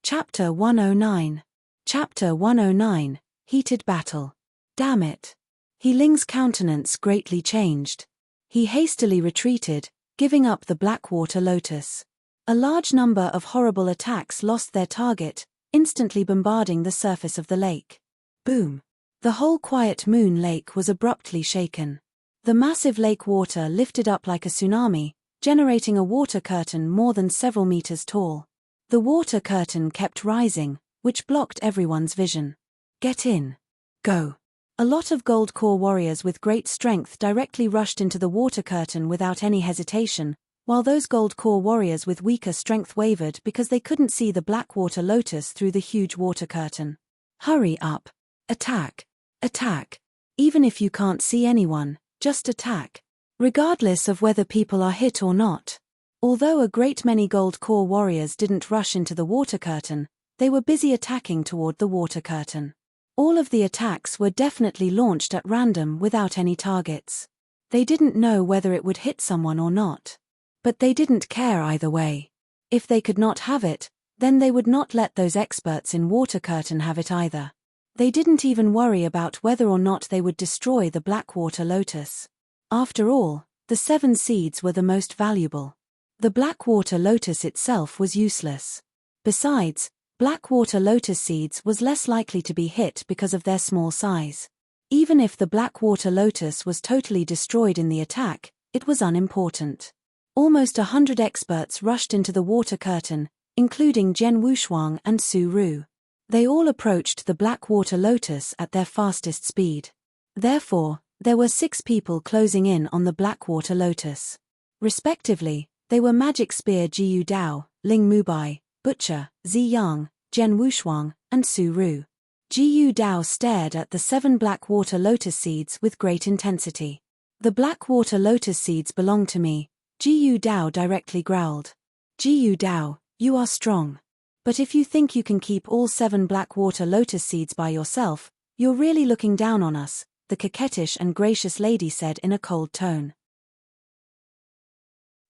Chapter 109. Chapter 109, Heated Battle. Damn it. He Ling's countenance greatly changed. He hastily retreated, giving up the Blackwater Lotus. A large number of horrible attacks lost their target, instantly bombarding the surface of the lake. Boom. The whole Quiet Moon Lake was abruptly shaken. The massive lake water lifted up like a tsunami, generating a water curtain more than several meters tall. The water curtain kept rising, which blocked everyone's vision. Get in. Go. A lot of gold core warriors with great strength directly rushed into the water curtain without any hesitation, while those gold core warriors with weaker strength wavered because they couldn't see the black water lotus through the huge water curtain. Hurry up. Attack. Attack. Even if you can't see anyone, just attack. Regardless of whether people are hit or not. Although a great many gold core warriors didn't rush into the water curtain, they were busy attacking toward the water curtain. All of the attacks were definitely launched at random without any targets. They didn't know whether it would hit someone or not. But they didn't care either way. If they could not have it, then they would not let those experts in water curtain have it either. They didn't even worry about whether or not they would destroy the black water lotus. After all, the 7 seeds were the most valuable. The black water lotus itself was useless. Besides, black water lotus seeds was less likely to be hit because of their small size. Even if the black water lotus was totally destroyed in the attack, it was unimportant. Almost 100 experts rushed into the water curtain, including Zhen Wushuang and Su Ru. They all approached the black water lotus at their fastest speed. Therefore, there were 6 people closing in on the black water lotus. Respectively, they were Magic Spear Jiyu Dao, Ling Mubai, Butcher, Zi Yang, Zhen Wushuang, and Su Ru. Jiyu Dao stared at the 7 black water lotus seeds with great intensity. The black water lotus seeds belong to me, Jiyu Dao directly growled. Jiyu Dao, you are strong. But if you think you can keep all 7 black water lotus seeds by yourself, you're really looking down on us, the coquettish and gracious lady said in a cold tone.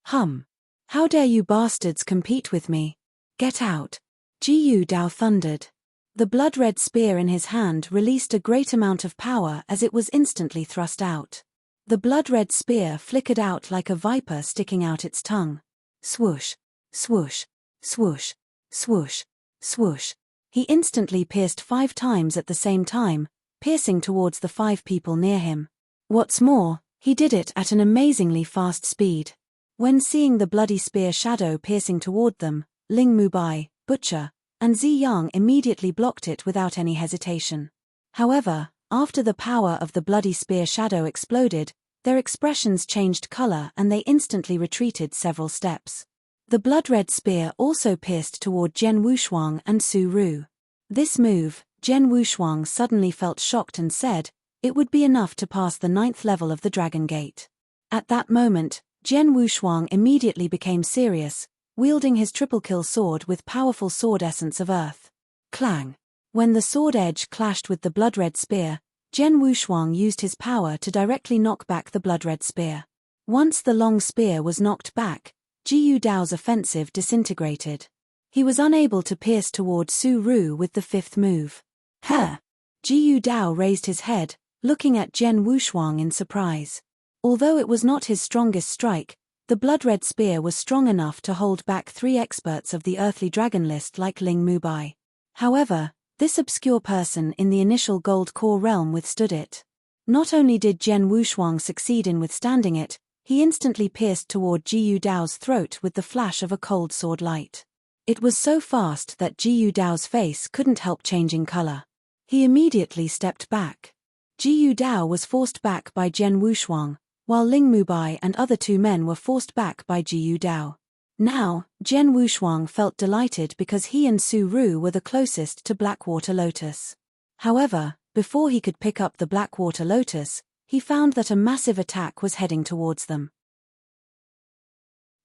How dare you bastards compete with me? Get out. Jiyu Dao thundered. The blood-red spear in his hand released a great amount of power as it was instantly thrust out. The blood-red spear flickered out like a viper sticking out its tongue. Swoosh, swoosh, swoosh, swoosh, swoosh. He instantly pierced 5 times at the same time, piercing towards the 5 people near him. What's more, he did it at an amazingly fast speed. When seeing the bloody spear shadow piercing toward them, Ling Mubai, Butcher, and Zi Yang immediately blocked it without any hesitation. However, after the power of the bloody spear shadow exploded, their expressions changed color and they instantly retreated several steps. The blood-red spear also pierced toward Zhen Wushuang and Su Ru. This move, Zhen Wushuang suddenly felt shocked and said, it would be enough to pass the 9th level of the Dragon Gate. At that moment, Zhen Wushuang immediately became serious, wielding his triple-kill sword with powerful sword essence of earth. Clang! When the sword edge clashed with the blood-red spear, Zhen Wushuang used his power to directly knock back the blood-red spear. Once the long spear was knocked back, Jiyu Dao's offensive disintegrated. He was unable to pierce toward Su Ru with the 5th move. Huh! Jiyu Dao raised his head, looking at Zhen Wushuang in surprise. Although it was not his strongest strike, the blood-red spear was strong enough to hold back 3 experts of the earthly dragon list like Ling Mubai. However, this obscure person in the initial gold core realm withstood it. Not only did Zhen Wushuang succeed in withstanding it, he instantly pierced toward Jiyu Dao's throat with the flash of a cold sword light. It was so fast that Jiyu Dao's face couldn't help changing color. He immediately stepped back. Jiyu Dao was forced back by Zhen Wushuang, while Ling Mubai and other 2 men were forced back by Jiyu Dao. Now, Zhen Wushuang felt delighted because he and Su Ru were the closest to Blackwater Lotus. However, before he could pick up the Blackwater Lotus, he found that a massive attack was heading towards them.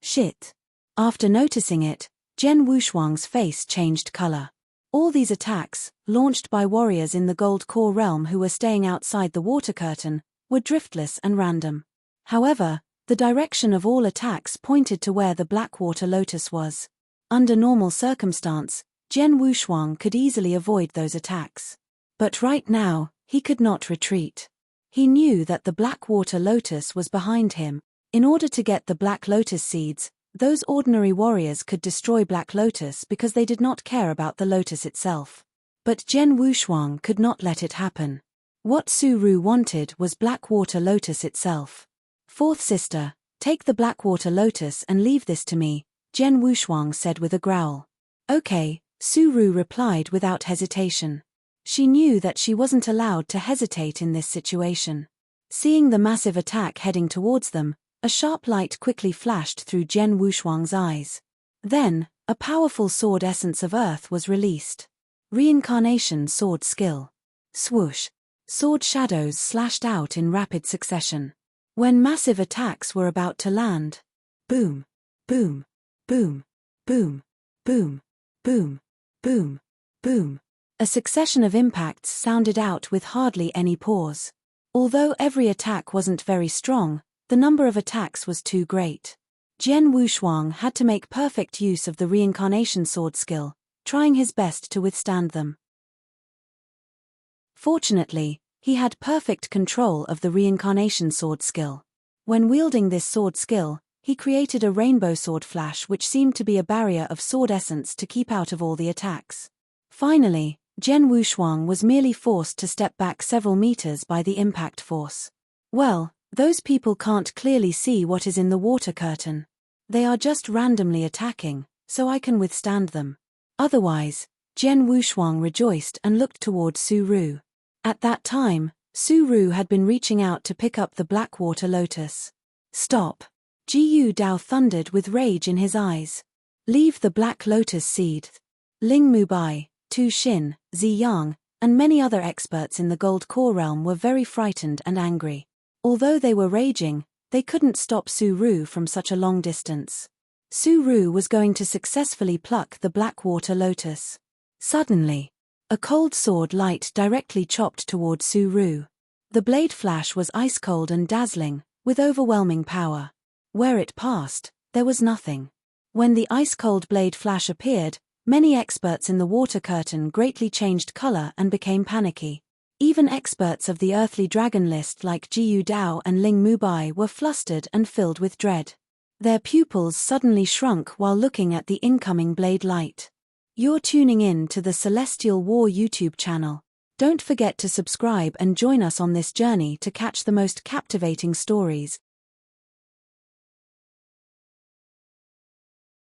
Shit! After noticing it, Zhen Wushuang's face changed color. All these attacks, launched by warriors in the Gold Core realm who were staying outside the water curtain, were driftless and random. However, the direction of all attacks pointed to where the Blackwater Lotus was. Under normal circumstance, Zhen Wushuang could easily avoid those attacks. But right now, he could not retreat. He knew that the Blackwater Lotus was behind him. In order to get the Black Lotus seeds, those ordinary warriors could destroy Black Lotus because they did not care about the lotus itself. But Zhen Wushuang could not let it happen. What Su-Ru wanted was Blackwater Lotus itself. Fourth sister, take the Blackwater Lotus and leave this to me, Jian Wushuang said with a growl. Okay, Su-Ru replied without hesitation. She knew that she wasn't allowed to hesitate in this situation. Seeing the massive attack heading towards them, a sharp light quickly flashed through Jian Wushuang's eyes. Then, a powerful sword essence of earth was released. Reincarnation sword skill. Swoosh. Sword shadows slashed out in rapid succession. When massive attacks were about to land. Boom. Boom. Boom. Boom. Boom. Boom. Boom. Boom. A succession of impacts sounded out with hardly any pause. Although every attack wasn't very strong, the number of attacks was too great. Jian Wushuang had to make perfect use of the reincarnation sword skill, trying his best to withstand them. Fortunately, he had perfect control of the reincarnation sword skill. When wielding this sword skill, he created a rainbow sword flash which seemed to be a barrier of sword essence to keep out of all the attacks. Finally, Jian Wushuang was merely forced to step back several meters by the impact force. Well, those people can't clearly see what is in the water curtain. They are just randomly attacking, so I can withstand them. Otherwise, Jian Wushuang rejoiced and looked toward Su-Ru. At that time, Su-Ru had been reaching out to pick up the Blackwater Lotus. Stop! Jiyu Dao thundered with rage in his eyes. Leave the Black Lotus seed. Ling Mubai, Tu Xin, Zi Yang, and many other experts in the Gold Core realm were very frightened and angry. Although they were raging, they couldn't stop Su-Ru from such a long distance. Su-Ru was going to successfully pluck the Blackwater Lotus. Suddenly, a cold sword light directly chopped toward Su-Ru. The blade flash was ice-cold and dazzling, with overwhelming power. Where it passed, there was nothing. When the ice-cold blade flash appeared, many experts in the water curtain greatly changed color and became panicky. Even experts of the earthly dragon list like Jiyu Dao and Ling Mubai were flustered and filled with dread. Their pupils suddenly shrunk while looking at the incoming blade light. You're tuning in to the Celestial War YouTube channel. Don't forget to subscribe and join us on this journey to catch the most captivating stories,